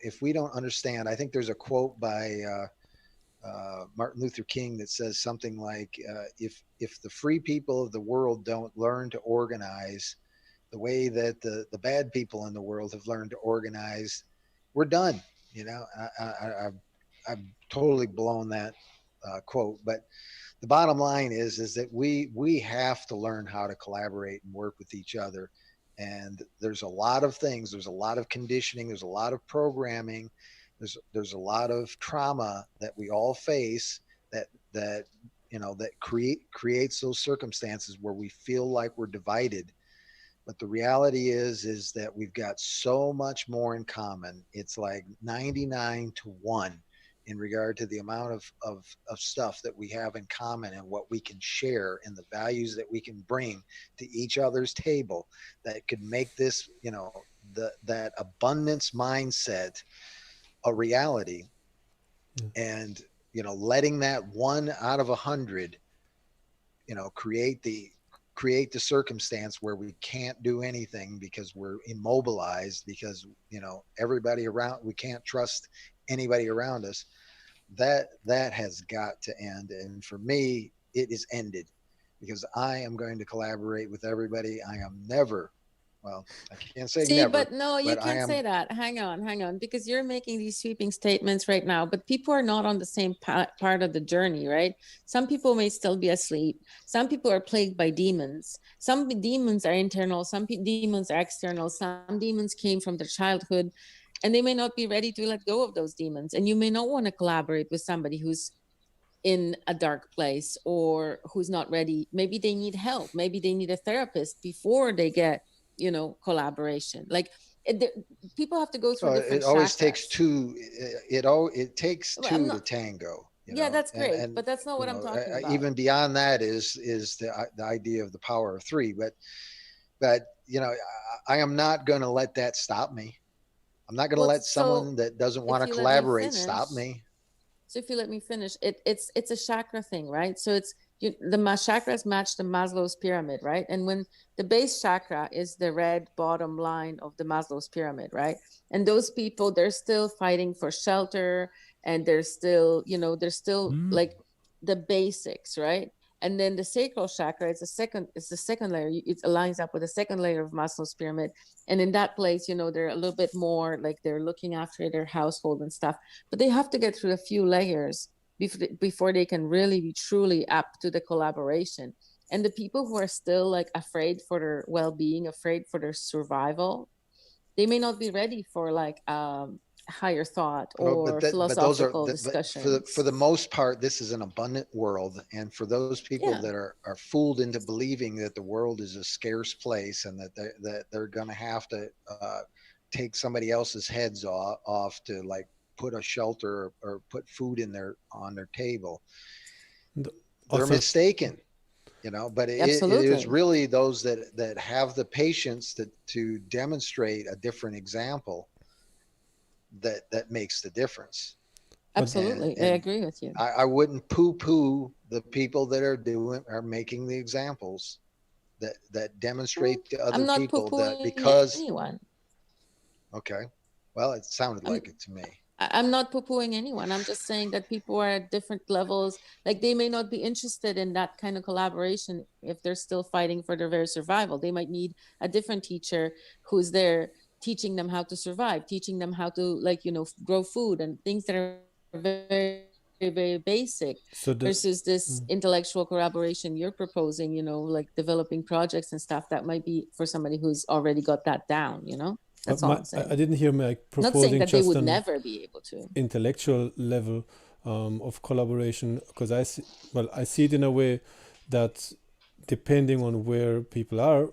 understand, I think there's a quote by Martin Luther King that says something like, if the free people of the world don't learn to organize the way that the bad people in the world have learned to organize, we're done. I've totally blown that quote, but the bottom line is that we have to learn how to collaborate and work with each other. And there's a lot of things, there's a lot of conditioning, there's a lot of programming, there's a lot of trauma that we all face that that creates those circumstances where we feel like we're divided. But the reality is that we've got so much more in common. It's like 99-1 in regard to the amount of stuff that we have in common and what we can share and the values that we can bring to each other's table that could make this, that abundance mindset a reality. Yeah. And, letting that 1 out of 100, create the circumstance where we can't do anything because we're immobilized, because everybody around, we can't trust anybody around us. That has got to end. And for me, it is ended, because I am going to collaborate with everybody. I am never, well, I can't say See, never, but no, you but I can't am. say that. Hang on, because you're making these sweeping statements right now, but people are not on the same part of the journey, right? Some people may still be asleep. Some people are plagued by demons. Some demons are internal, some demons are external. Some demons came from their childhood, and they may not be ready to let go of those demons. And you may not want to collaborate with somebody who's in a dark place or who's not ready. Maybe they need help. Maybe they need a therapist before they get collaboration. Like people have to go through different It always takes chakras. two. It takes Well, I'm two to not, tango. yeah, that's great, And but that's not what I'm talking about. even beyond that is the idea of the power of three. But I am not going to let that stop me. I'm not going to Well, let so someone that doesn't want if to you let me collaborate finish, stop me. so if you let me finish, it's a chakra thing, right? So it's the chakras match the Maslow's pyramid, right? And when the base chakra is the red bottom line of the Maslow's pyramid, right? And those people, they're still fighting for shelter, and they're still, they're still like the basics, right? And then the sacral chakra is the second layer. It aligns up with the second layer of Maslow's pyramid. And in that place, they're a little bit more like they're looking after their household and stuff, but they have to get through a few layers before they can really be truly up to the collaboration. And the people who are still like afraid for their well-being, afraid for their survival, they may not be ready for like higher thought Oh, or but those are philosophical but discussions. for the most part, this is an abundant world, and for those people Yeah, that are fooled into believing that the world is a scarce place and that they're going to have to take somebody else's heads off to like put a shelter or put food on their table, they're Also, mistaken. But it is absolutely, really those that have the patience to demonstrate a different example that makes the difference. but absolutely. I And agree with you. I wouldn't poo-poo the people that are making the examples that demonstrate to other I'm not people that poo-pooing because anyone. okay, well, it sounded I'm like it to me. I'm not poo-pooing anyone. I'm just saying that people are at different levels. Like they may not be interested in that kind of collaboration if they're still fighting for their very survival. They might need a different teacher who's there teaching them how to survive, teaching them how to like, grow food and things that are very, very basic so the versus this intellectual collaboration you're proposing, like developing projects and stuff that might be for somebody who's already got that down. That's all I'm I saying. didn't hear me like Not saying proposing that they just would an never be able to. intellectual level of collaboration, because I see it in a way that depending on where people are,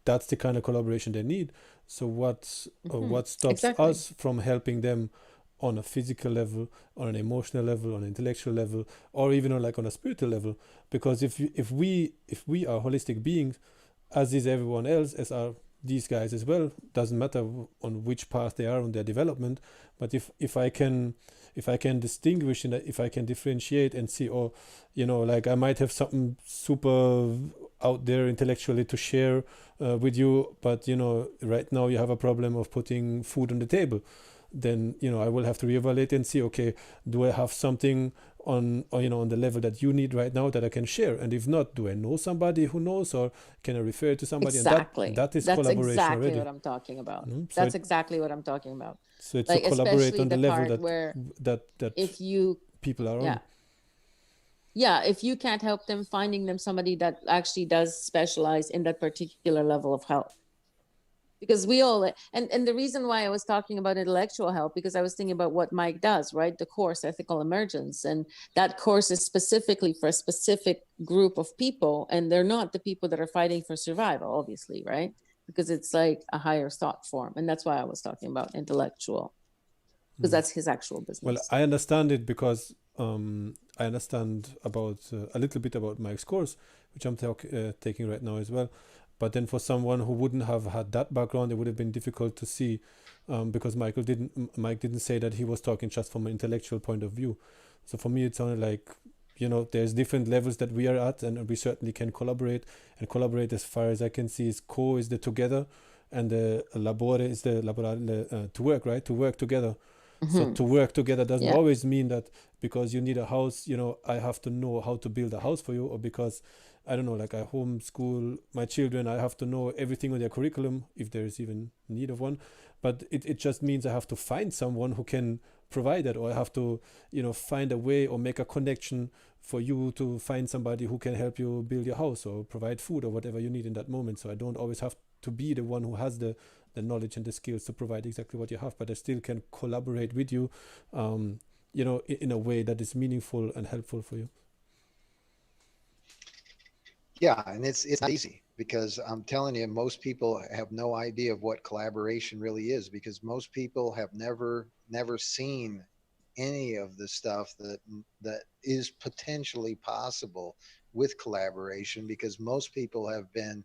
that's the kind of collaboration they need. So what stops Exactly. us from helping them on a physical level, on an emotional level, on an intellectual level, or even on a spiritual level? Because if we are holistic beings, as is everyone else, as are these guys as well, doesn't matter on which path they are on their development. But if I can distinguish and if I can differentiate and see, like I might have something super out there intellectually to share with you, but right now you have a problem of putting food on the table, then I will have to reevaluate and see, okay, do I have something on the level that you need right now that I can share? And if not, do I know somebody who knows, or can I refer to somebody? And Exactly. that is That's collaboration exactly already. what I'm talking about. So That's exactly what I'm talking about. it's to Like collaborate especially on the the level part where that if you, people are yeah, on. yeah, if you can't help them, finding them somebody that actually does specialize in that particular level of help. Because we all, and the reason why I was talking about intellectual help, because I was thinking about what Mike does, right? The course Ethical Emergence, and that course is specifically for a specific group of people, and they're not the people that are fighting for survival, obviously, right? Because it's like a higher thought form, and that's why I was talking about intellectual, because that's his actual Well, business. I understand it because I understand about a little bit about Mike's course, which I'm taking right now as well. But then for someone who wouldn't have had that background, it would have been difficult to see, because Mike didn't say that he was talking just from an intellectual point of view. So for me, it sounded like, there's different levels that we are at, and we certainly can collaborate. And collaborate, as far as I can see, is co is the together, and the labore is the laborare, to work, right? To work together. So to work together doesn't always mean that because you need a house, I have to know how to build a house for you, or because, I don't know, like I homeschool my children, I have to know everything on their curriculum, if there is even need of one. But it just means I have to find someone who can provide that, or I have to, find a way or make a connection for you to find somebody who can help you build your house or provide food or whatever you need in that moment. So I don't always have to be the one who has the knowledge and the skills to provide exactly what you have, but I still can collaborate with you, in a way that is meaningful and helpful for you. Yeah, and it's not easy, because I'm telling you, most people have no idea of what collaboration really is, because most people have never seen any of the stuff that is potentially possible with collaboration, because most people have been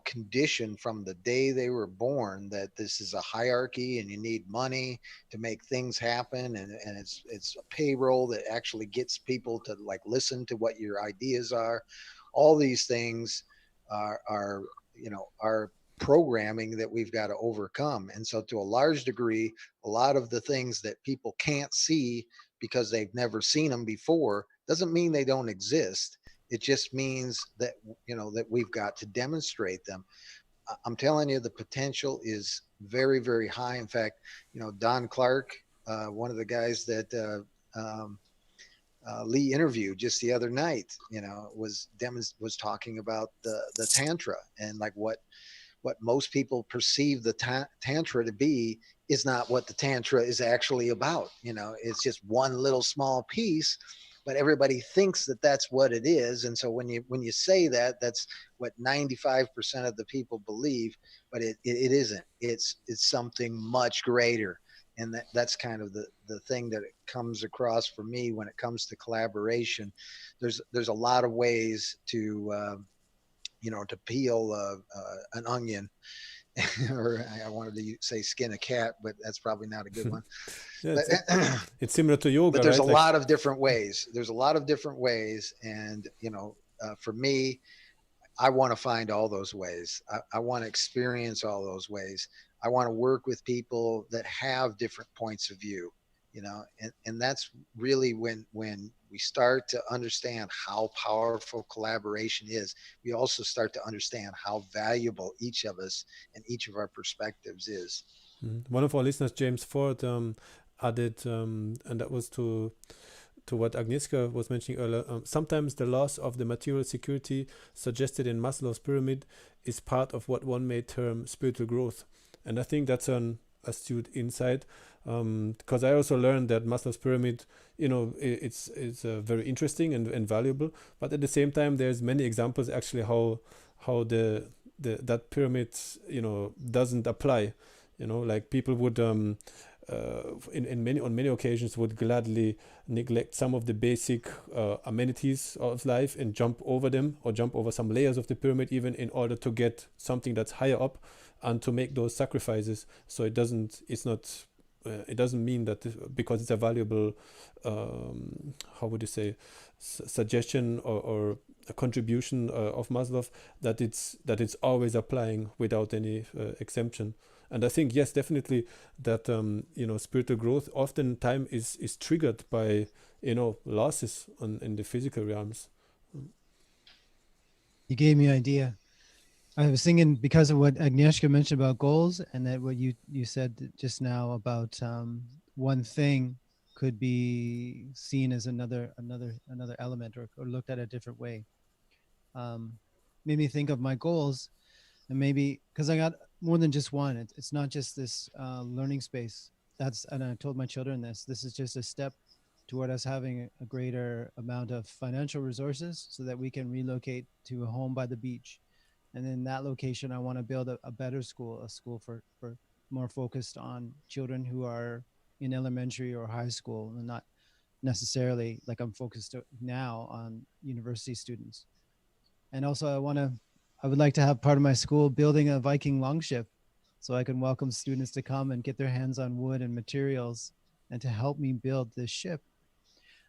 conditioned from the day they were born that this is a hierarchy and you need money to make things happen, and it's a payroll that actually gets people to like listen to what your ideas are. All these things are programming that we've got to overcome. And so to a large degree, a lot of the things that people can't see because they've never seen them before doesn't mean they don't exist. It just means that that we've got to demonstrate them. I'm telling you, the potential is very, very high. In fact, Don Clark, one of the guys that Lee interviewed just the other night, was talking about the tantra, and like what most people perceive the tantra to be is not what the tantra is actually about. It's just one little small piece, but everybody thinks that that's what it is. And so when you say that, that's what 95% of the people believe, but it isn't. It's something much greater. And that's kind of the thing that it comes across for me when it comes to collaboration. There's a lot of ways to to peel an onion, or I wanted to say skin a cat, but that's probably not a good one. Yeah, But, it's similar to yoga, but there's right? a lot of different ways. There's a lot of different ways, and for me, I want to find all those ways. I want to experience all those ways. I want to work with people that have different points of view, and that's really when we start to understand how powerful collaboration is, we also start to understand how valuable each of us and each of our perspectives is. One of our listeners, James Ford, added, and that was to what Agnieszka was mentioning earlier. Sometimes the loss of the material security suggested in Maslow's pyramid is part of what one may term spiritual growth. And I think that's an astute insight, because I also learned that Maslow's pyramid, it's very interesting and valuable. But at the same time, there's many examples actually how that pyramid, doesn't apply. Like people would on many occasions would gladly neglect some of the basic amenities of life and jump over them, or jump over some layers of the pyramid even, in order to get something that's higher up, and to make those sacrifices. So it doesn't mean that because it's a valuable how would you say suggestion or a contribution of Maslow, that it's always applying without any exemption. And I think, yes, definitely that spiritual growth oftentimes is triggered by losses in the physical realms. You gave me an idea. I was thinking, because of what Agnieszka mentioned about goals, and that what you said just now about one thing could be seen as another element, or looked at a different way. Made me think of my goals, and maybe because I got more than just one. It's not just this learning space. And I told my children this is just a step toward us having a greater amount of financial resources so that we can relocate to a home by the beach. And in that location, I want to build a better school, a school for more focused on children who are in elementary or high school, and not necessarily like I'm focused now on university students. And also I would like to have part of my school building a Viking longship so I can welcome students to come and get their hands on wood and materials and to help me build this ship.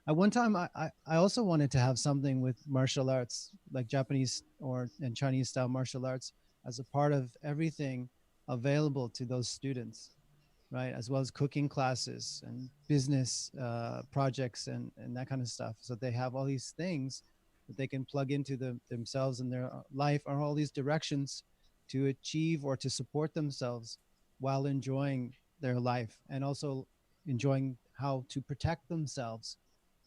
At one time, I also wanted to have something with martial arts, like Japanese and Chinese style martial arts, as a part of everything available to those students, right? As well as cooking classes and business projects and that kind of stuff. So they have all these things that they can plug into themselves and their life, or all these directions to achieve or to support themselves while enjoying their life, and also enjoying how to protect themselves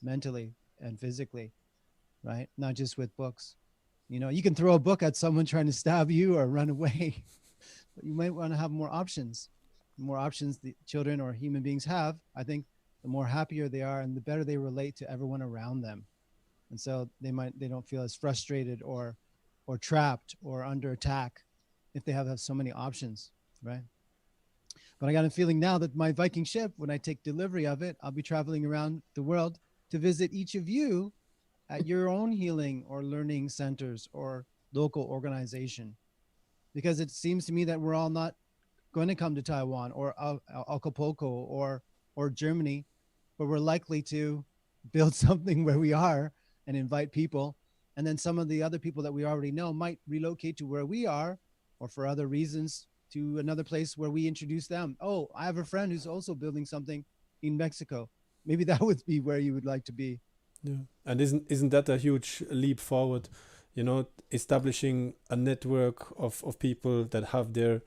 mentally and physically, right? Not just with books. You know, you can throw a book at someone trying to stab you or run away, but you might want to have more options. The more options the children or human beings have, I think the more happier they are and the better they relate to everyone around them. And so they don't feel as frustrated or trapped or under attack if they have so many options, right? But I got a feeling now that my Viking ship, when I take delivery of it, I'll be traveling around the world to visit each of you at your own healing or learning centers or local organization. Because it seems to me that we're all not going to come to Taiwan or Acapulco or Germany, but we're likely to build something where we are and invite people. And then some of the other people that we already know might relocate to where we are, or for other reasons to another place where we introduce them. Oh, I have a friend who's also building something in Mexico. Maybe that would be where you would like to be. Yeah, and isn't that a huge leap forward? You know, establishing a network of people that have their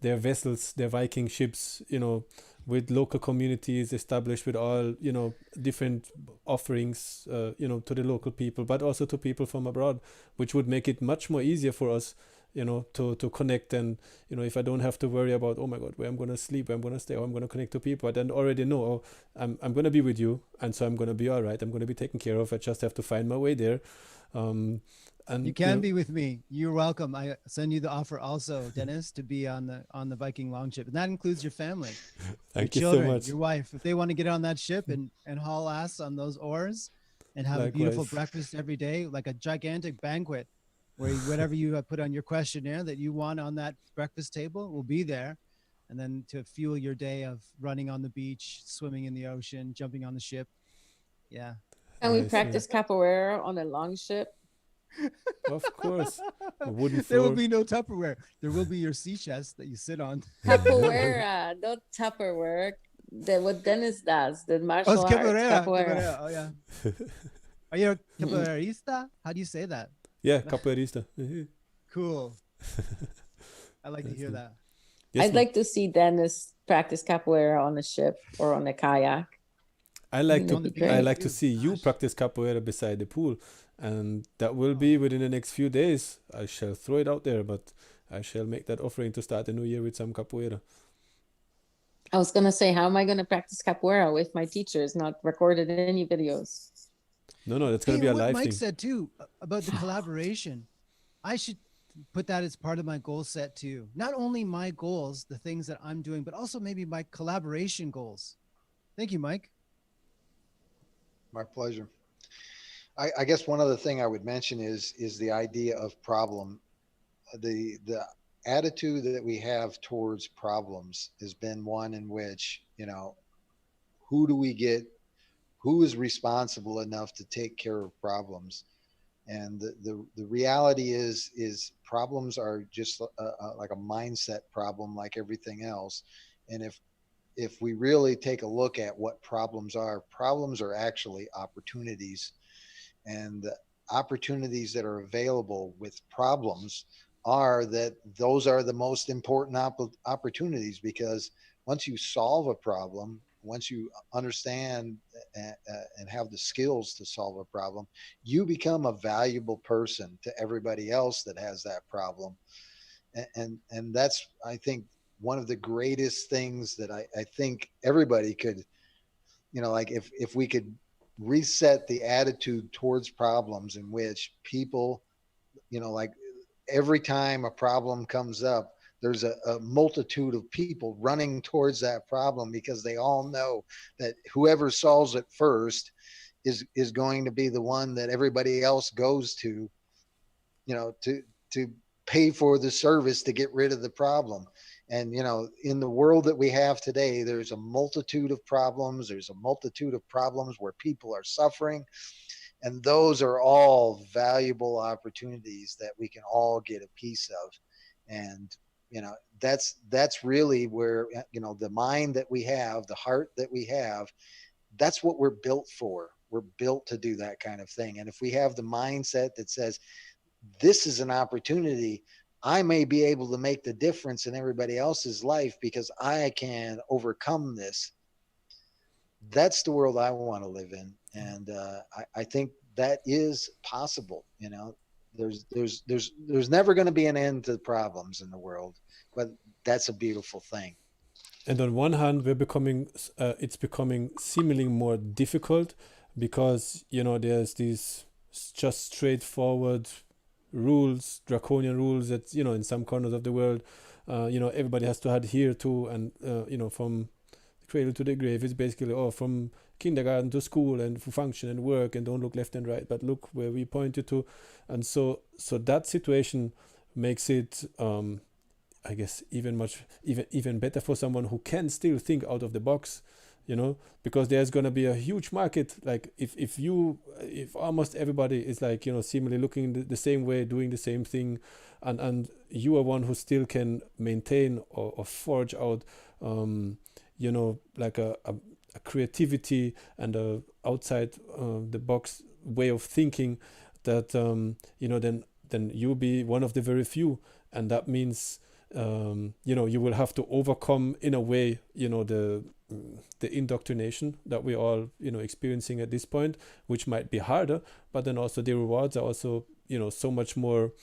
vessels, their Viking ships, you know, with local communities established, with all, you know, different offerings, you know, to the local people, but also to people from abroad, which would make it much more easier for us, you know, to connect. And, you know, if I don't have to worry about, oh my God, where I'm going to sleep, where I'm going to stay, or I'm going to connect to people, I then already know, oh, I'm going to be with you. And so I'm going to be all right. I'm going to be taken care of. I just have to find my way there. And you can be with me. You're welcome. I send you the offer also, Dennis, to be on the Viking longship, and that includes your family, Thank your you children, so much. your wife. If they want to get on that ship and haul ass on those oars, and have a beautiful Likewise. breakfast every day, like a gigantic banquet, where whatever you have put on your questionnaire that you want on that breakfast table will be there, and then to fuel your day of running on the beach, swimming in the ocean, jumping on the ship. Yeah. And we I see. practice capoeira on a long ship. Of course. A wooden There will floor. be no Tupperware. There will be your sea chest that you sit on. Capoeira, not Tupperware. What Dennis does, the Oh, martial it's arts, capoeira. capoeira. Capoeira. Oh, yeah. Are you a capoeirista? How do you say that? Yeah, capoeirista. Cool. I like to That's hear it. that. Yes, I'd like to see Dennis practice capoeira on a ship or on a kayak. I like On to the I beach, like to too. see you Gosh. practice capoeira beside the pool, and that will be within the next few days. I shall throw it out there, but I shall make that offering to start the new year with some capoeira. I was gonna say, how am I gonna practice capoeira if my teacher is not recorded in any videos? No, that's gonna Hey, be a what live Mike thing. said too about the collaboration, I should put that as part of my goal set too. Not only my goals, the things that I'm doing, but also maybe my collaboration goals. Thank you, Mike. My pleasure. I guess one other thing I would mention is the idea of problem. The attitude that we have towards problems has been one in which, you know, who do we get, who is responsible enough to take care of problems? And the reality is problems are just like a mindset problem, like everything else. And if we really take a look at what problems are actually opportunities. And the opportunities that are available with problems are that those are the most important opportunities, because once you solve a problem, once you understand and have the skills to solve a problem, you become a valuable person to everybody else that has that problem. And that's, I think, one of the greatest things that I think everybody could, like if we could reset the attitude towards problems, in which people, like every time a problem comes up, there's a multitude of people running towards that problem because they all know that whoever solves it first is going to be the one that everybody else goes to, to pay for the service to get rid of the problem. And in the world that we have today, there's a multitude of problems. There's a multitude of problems where people are suffering, and those are all valuable opportunities that we can all get a piece of. And that's really where, the mind that we have, the heart that we have, that's what we're built for. We're built to do that kind of thing. And if we have the mindset that says, this is an opportunity, I may be able to make the difference in everybody else's life because I can overcome this. That's the world I want to live in. And I think that is possible. There's never going to be an end to the problems in the world, but that's a beautiful thing. And on one hand, it's becoming seemingly more difficult because there's these just straightforward rules, draconian rules that in some corners of the world, everybody has to adhere to, and from the cradle to the grave, it's basically from kindergarten to school and function and work, and don't look left and right, but look where we point you to. And so that situation makes it I guess even better for someone who can still think out of the box, because there's going to be a huge market. Like if almost everybody is like seemingly looking the same way, doing the same thing, and you are one who still can maintain or forge out like a creativity and a outside the box way of thinking, that then you'll be one of the very few. And that means you will have to overcome, in a way, the indoctrination that we all experiencing at this point, which might be harder, but then also the rewards are also so much more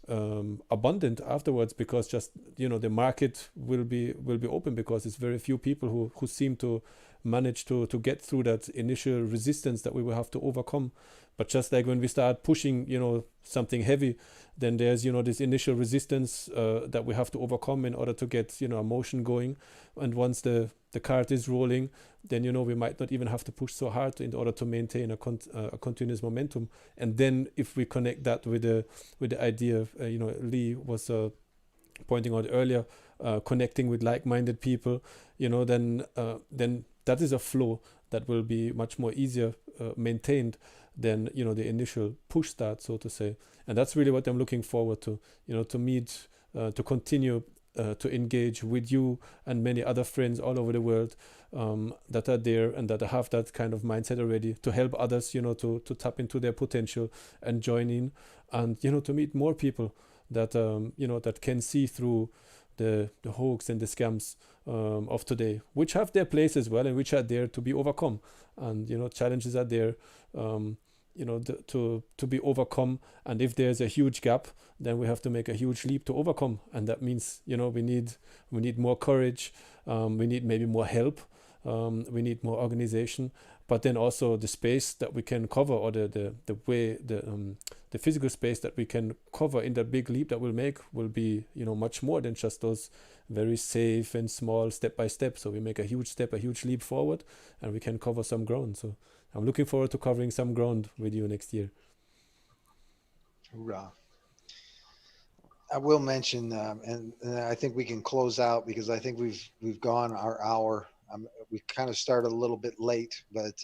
abundant afterwards, because just the market will be open, because it's very few people who seem to manage to get through that initial resistance that we will have to overcome. But just like when we start pushing something heavy, then there's this initial resistance that we have to overcome in order to get a motion going. And once the cart is rolling, then we might not even have to push so hard in order to maintain a continuous momentum. And then if we connect that with the idea of Lee was pointing out earlier, connecting with like-minded people, then that is a flow that will be much more easier maintained than the initial push start, so to say. And that's really what I'm looking forward to, to meet, to continue to engage with you and many other friends all over the world that are there and that have that kind of mindset already, to help others, to tap into their potential and join in, and to meet more people that that can see through the hoax and the scams of today, which have their place as well, and which are there to be overcome. And challenges are there to be overcome. And if there's a huge gap, then we have to make a huge leap to overcome. And that means we need more courage, we need maybe more help, we need more organization, but then also the space that we can cover, or the physical space that we can cover in that big leap that we'll make, will be much more than just those very safe and small step by step. So we make a huge step, a huge leap forward, and we can cover some ground. So I'm looking forward to covering some ground with you next year. Hoorah. I will mention, and I think we can close out, because I think we've gone our hour. We kind of started a little bit late, but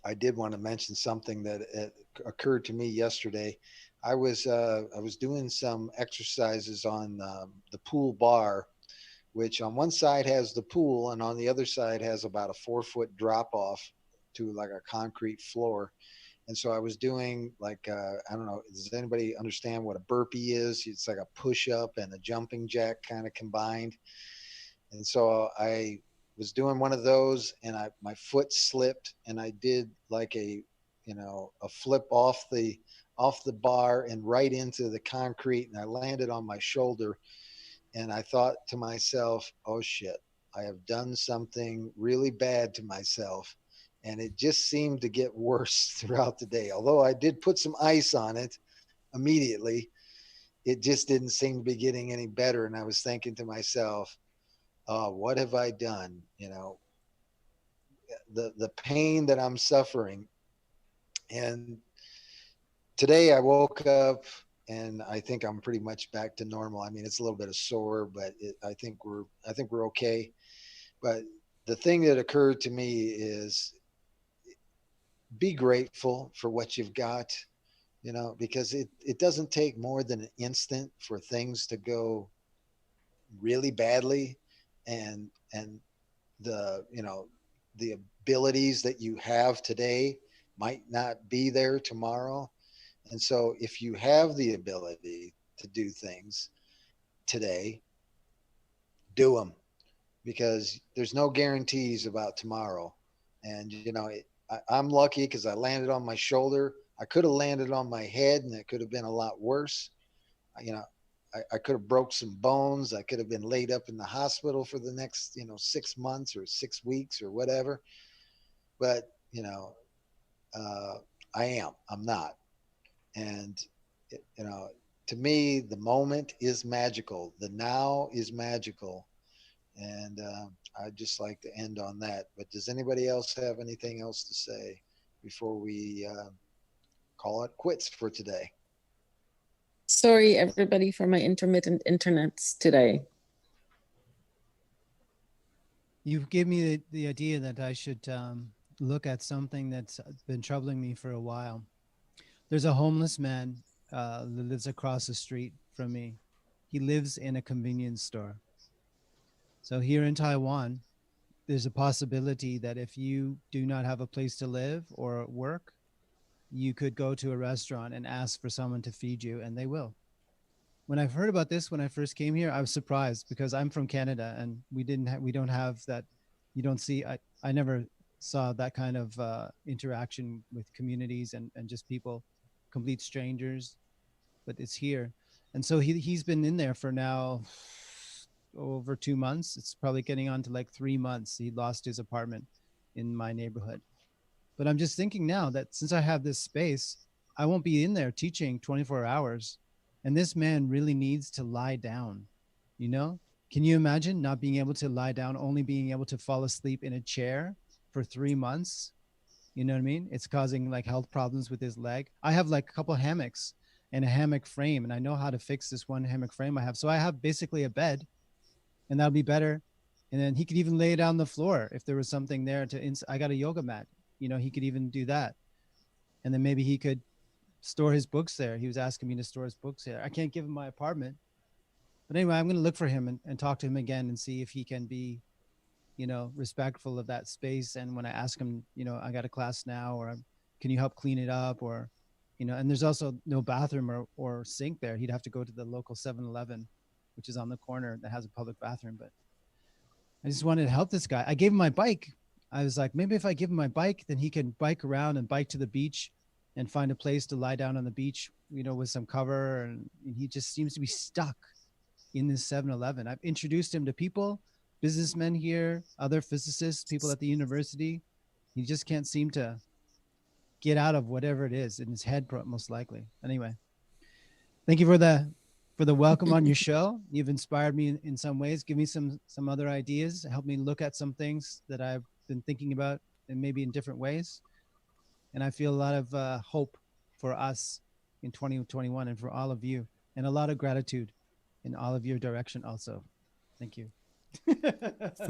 I did want to mention something that occurred to me yesterday. I was doing some exercises on the pool bar, which on one side has the pool, and on the other side has about a 4-foot drop off to like a concrete floor. And so I was doing like, I don't know, does anybody understand what a burpee is? It's like a push up and a jumping jack kind of combined. And so I was doing one of those, and my foot slipped, and I did like a flip off the bar and right into the concrete, and I landed on my shoulder. And I thought to myself, oh shit, I have done something really bad to myself. And it just seemed to get worse throughout the day. Although I did put some ice on it immediately, it just didn't seem to be getting any better. And I was thinking to myself, oh, what have I done? The pain that I'm suffering. And today I woke up and I think I'm pretty much back to normal. I mean, it's a little bit of sore, but I think we're okay. But the thing that occurred to me is be grateful for what you've got, because it doesn't take more than an instant for things to go really badly, and the abilities that you have today might not be there tomorrow. And so if you have the ability to do things today, do them, because there's no guarantees about tomorrow. And, I'm lucky because I landed on my shoulder. I could have landed on my head and it could have been a lot worse. You know, I could have broke some bones. I could have been laid up in the hospital for the next, 6 months or 6 weeks or whatever. But, I'm not. And, to me, the moment is magical. The now is magical. And I'd just like to end on that. But does anybody else have anything else to say before we call it quits for today? Sorry, everybody, for my intermittent internets today. You gave me the idea that I should look at something that's been troubling me for a while. There's a homeless man that lives across the street from me. He lives in a convenience store. So here in Taiwan, there's a possibility that if you do not have a place to live or work, you could go to a restaurant and ask for someone to feed you, and they will. When I've heard about this, when I first came here, I was surprised because I'm from Canada and we don't have that. You don't see, I never saw that kind of interaction with communities and just people, complete strangers, but it's here. And so he's been in there for now over 2 months. It's probably getting on to like 3 months. He lost his apartment in my neighborhood. But I'm just thinking now that since I have this space, I won't be in there teaching 24 hours. And this man really needs to lie down, Can you imagine not being able to lie down, only being able to fall asleep in a chair for 3 months? You know what I mean? It's causing like health problems with his leg. I have like a couple of hammocks and a hammock frame, and I know how to fix this one hammock frame I have. So I have basically a bed, and that'll be better. And then he could even lay it on the floor if there was something there I got a yoga mat, he could even do that. And then maybe he could store his books there. He was asking me to store his books there. I can't give him my apartment. But anyway, I'm going to look for him and talk to him again and see if he can be, respectful of that space. And when I ask him, I got a class now, or can you help clean it up? Or, and there's also no bathroom or sink there. He'd have to go to the local 7-Eleven, which is on the corner that has a public bathroom. But I just wanted to help this guy. I gave him my bike. I was like, maybe if I give him my bike, then he can bike around and bike to the beach and find a place to lie down on the beach, with some cover. And he just seems to be stuck in this 7-Eleven. I've introduced him to people, businessmen here, other physicists, people at the university. He just can't seem to get out of whatever it is in his head, most likely. Anyway, thank you for the welcome on your show. You've inspired me in some ways. Give me some other ideas. Help me look at some things that I've been thinking about and maybe in different ways. And I feel a lot of hope for us in 2021 and for all of you, and a lot of gratitude in all of your direction also. Thank you.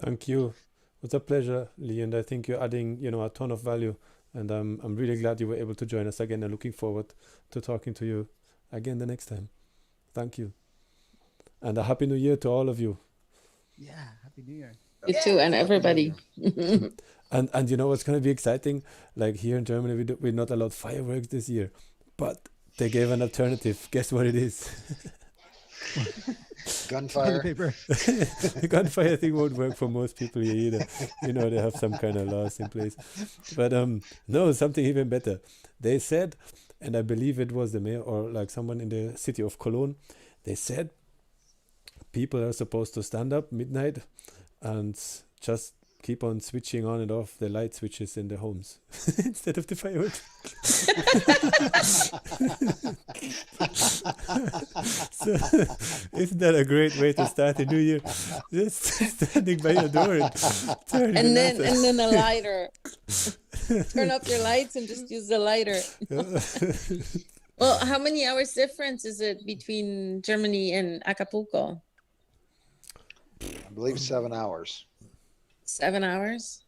Thank you. It's a pleasure, Lee, and I think you're adding, a ton of value. And I'm really glad you were able to join us again, and looking forward to talking to you again the next time. Thank you. And a Happy New Year to all of you. Yeah, Happy New Year. You too, and everybody. And what's going to be exciting? Like here in Germany, we're not allowed fireworks this year, but they gave an alternative. Guess what it is? Gunfire. paper. The gunfire thing won't work for most people here either. You know, they have some kind of laws in place. But no, something even better. They said, and I believe it was the mayor or like someone in the city of Cologne, they said people are supposed to stand up midnight and just keep on switching on and off the light switches in the homes instead of the fireworks. So, isn't that a great way to start the new year? Just standing by your door and turning And the then a lighter. Turn up your lights and just use the lighter. Well, how many hours difference is it between Germany and Acapulco? I believe 7 hours. 7 hours?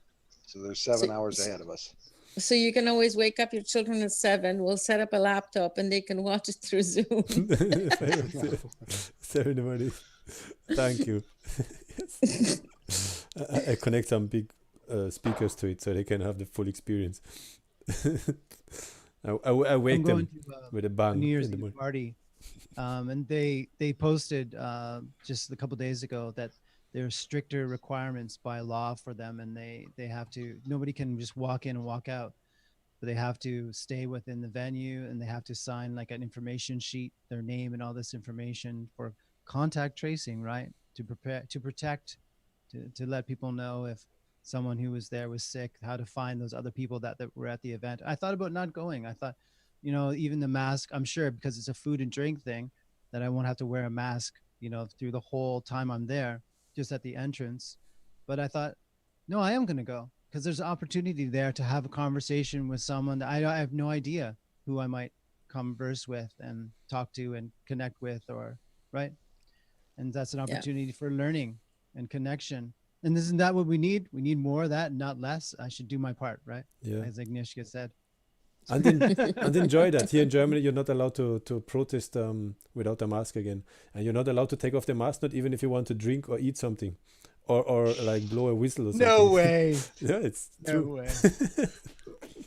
So there's 7 hours ahead of us. So you can always wake up your children at 7. We'll set up a laptop and they can watch it through Zoom. 7 in the morning. Thank you. Yes. I connect some big speakers to it so they can have the full experience. I wake them with a bang New Year's in the Eve morning. party, and they posted just a couple days ago that there are stricter requirements by law for them, and they have to, nobody can just walk in and walk out, but they have to stay within the venue, and they have to sign like an information sheet, their name and all this information for contact tracing, right? To protect, to let people know if someone who was there was sick, how to find those other people that were at the event. I thought about not going. I thought, you know, even the mask, I'm sure because it's a food and drink thing that I won't have to wear a mask, you know, through the whole time I'm there, just at the entrance. But I thought, no, I am going to go because there's an opportunity there to have a conversation with someone that I have no idea who I might converse with and talk to and connect with, or right. And that's an opportunity for learning and connection. And isn't that what we need? We need more of that, not less. I should do my part, right? Yeah. As Agnieszka said. And enjoy that. Here in Germany, you're not allowed to protest without a mask again. And you're not allowed to take off the mask, not even if you want to drink or eat something. Or like blow a whistle or something. No way. Yeah, it's true. No way.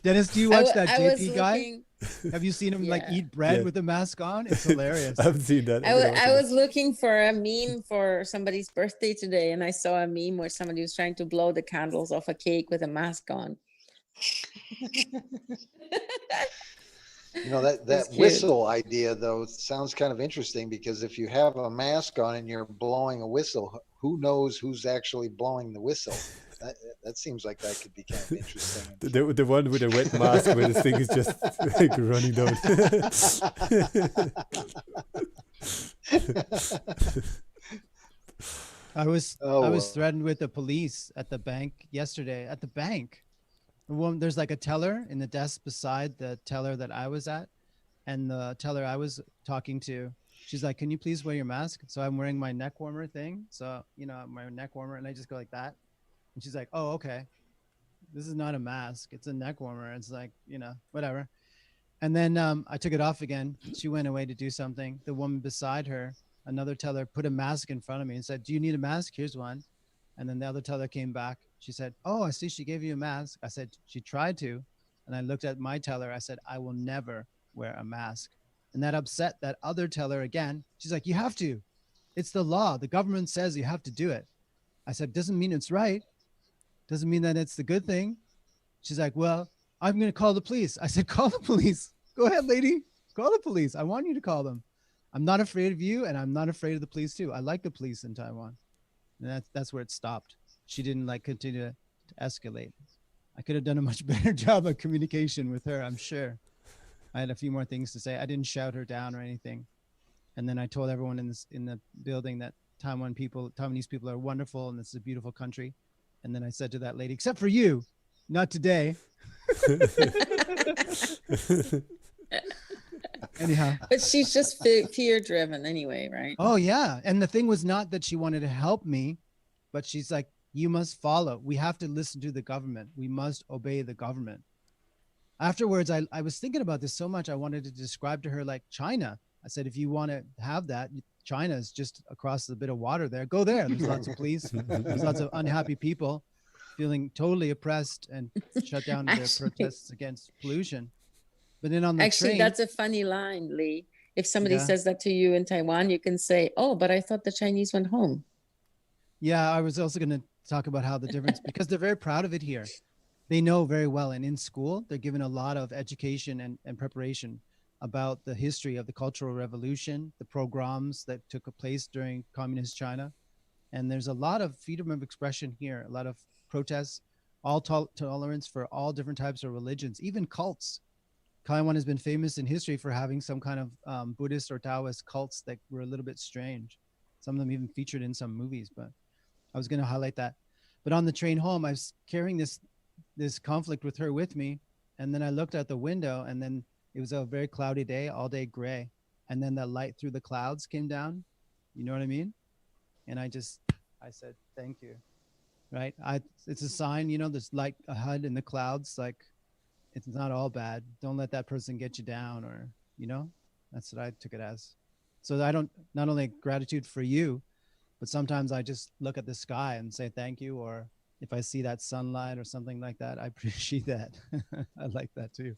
Dennis, do you watch that JP guy? Looking, Have you seen him like eat bread with a mask on? It's hilarious. I haven't seen that. I was looking for a meme for somebody's birthday today, and I saw a meme where somebody was trying to blow the candles off a cake with a mask on. You know, that whistle idea, though, sounds kind of interesting, because if you have a mask on and you're blowing a whistle, who knows who's actually blowing the whistle? That seems like that could be kind of interesting. The one with the wet mask where the thing is just like running down. I was threatened with the police at the bank yesterday. At the bank, there's like a teller in the desk beside the teller that I was at, and the teller I was talking to, she's like, "Can you please wear your mask?" So I'm wearing my neck warmer thing. So, you know, my neck warmer, and I just go like that. And she's like, "Oh, okay. This is not a mask. It's a neck warmer." It's like, you know, whatever. And then I took it off again. She went away to do something. The woman beside her, another teller, put a mask in front of me and said, "Do you need a mask? Here's one." And then the other teller came back. She said, "Oh, I see she gave you a mask." I said, "She tried to." And I looked at my teller. I said, "I will never wear a mask." And that upset that other teller again. She's like, "You have to. It's the law. The government says you have to do it." I said, "Doesn't mean it's right. Doesn't mean that it's the good thing." She's like, "Well, I'm going to call the police." I said, "Call the police. Go ahead, lady. Call the police. I want you to call them. I'm not afraid of you, and I'm not afraid of the police too. I like the police in Taiwan." And that's where it stopped. She didn't like continue to escalate. I could have done a much better job of communication with her, I'm sure. I had a few more things to say. I didn't shout her down or anything. And then I told everyone in the building that Taiwanese people are wonderful, and this is a beautiful country. And then I said to that lady, "Except for you, not today." Anyhow. But she's just fear driven anyway, right? Oh, yeah. And the thing was not that she wanted to help me, but she's like, "You must follow. We have to listen to the government. We must obey the government." Afterwards, I was thinking about this so much. I wanted to describe to her like China. I said, if you want to have that, China is just across the bit of water there. Go there. There's lots of police. There's lots of unhappy people feeling totally oppressed and shut down their protests against pollution. But then on the Actually, train, that's a funny line, Lee. if somebody Yeah. says that to you in Taiwan, you can say, oh, but I thought the Chinese went home. Yeah, I was also going to talk about how the difference, because they're very proud of it here. They know very well. And in school, they're given a lot of education and preparation about the history of the Cultural Revolution, the pogroms that took place during communist China. And there's a lot of freedom of expression here, a lot of protests, all tolerance for all different types of religions, even cults. Taiwan has been famous in history for having some kind of Buddhist or Taoist cults that were a little bit strange. Some of them even featured in some movies, but I was going to highlight that. But on the train home, I was carrying this conflict with her with me, and then I looked out the window, and then it was a very cloudy day, all day gray, and then the light through the clouds came down. You know what I mean? And I said, thank you. Right? It's a sign, you know, there's light ahead in the clouds, like it's not all bad. Don't let that person get you down, or, you know, that's what I took it as. So I don't, not only gratitude for you, but sometimes I just look at the sky and say thank you, or if I see that sunlight or something like that, I appreciate that. I like that too.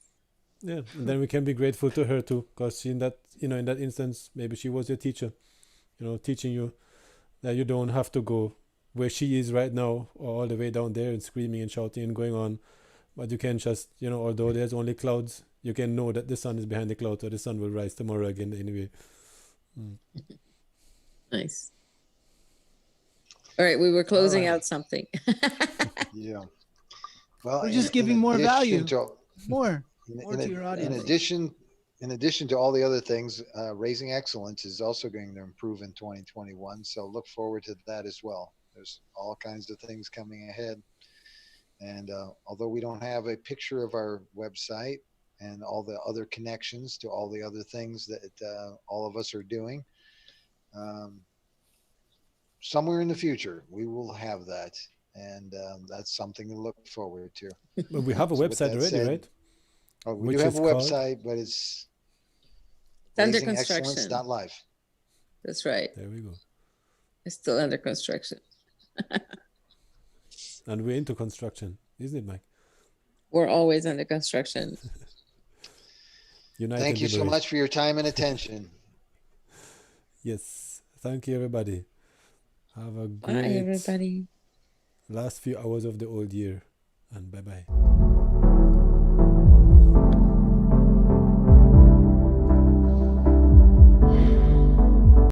Yeah, and then we can be grateful to her too, because in that, you know, in that instance, maybe she was your teacher, you know, teaching you that you don't have to go where she is right now, or all the way down there and screaming and shouting and going on, but you can just, you know, although there's only clouds, you can know that the sun is behind the clouds, or the sun will rise tomorrow again anyway. Nice. All right, we were closing right. out something. Yeah. Well, We're just giving more value, more to your in audience. addition to all the other things, Raising Excellence is also going to improve in 2021. So look forward to that as well. There's all kinds of things coming ahead. And although we don't have a picture of our website and all the other connections to all the other things that all of us are doing, somewhere in the future, we will have that. And that's something to look forward to. But we have a So with website that already, said, right? we Which do have is a called- website, but it's Under construction. raisingexcellence.live. That's right. There we go. It's still under construction. And we're into construction, isn't it, Mike? We're always under construction. Unite Thank and you so liberate. much for your time and attention. Yes, thank you, everybody. Have a Bye, great everybody. last few hours of the old year, and bye-bye.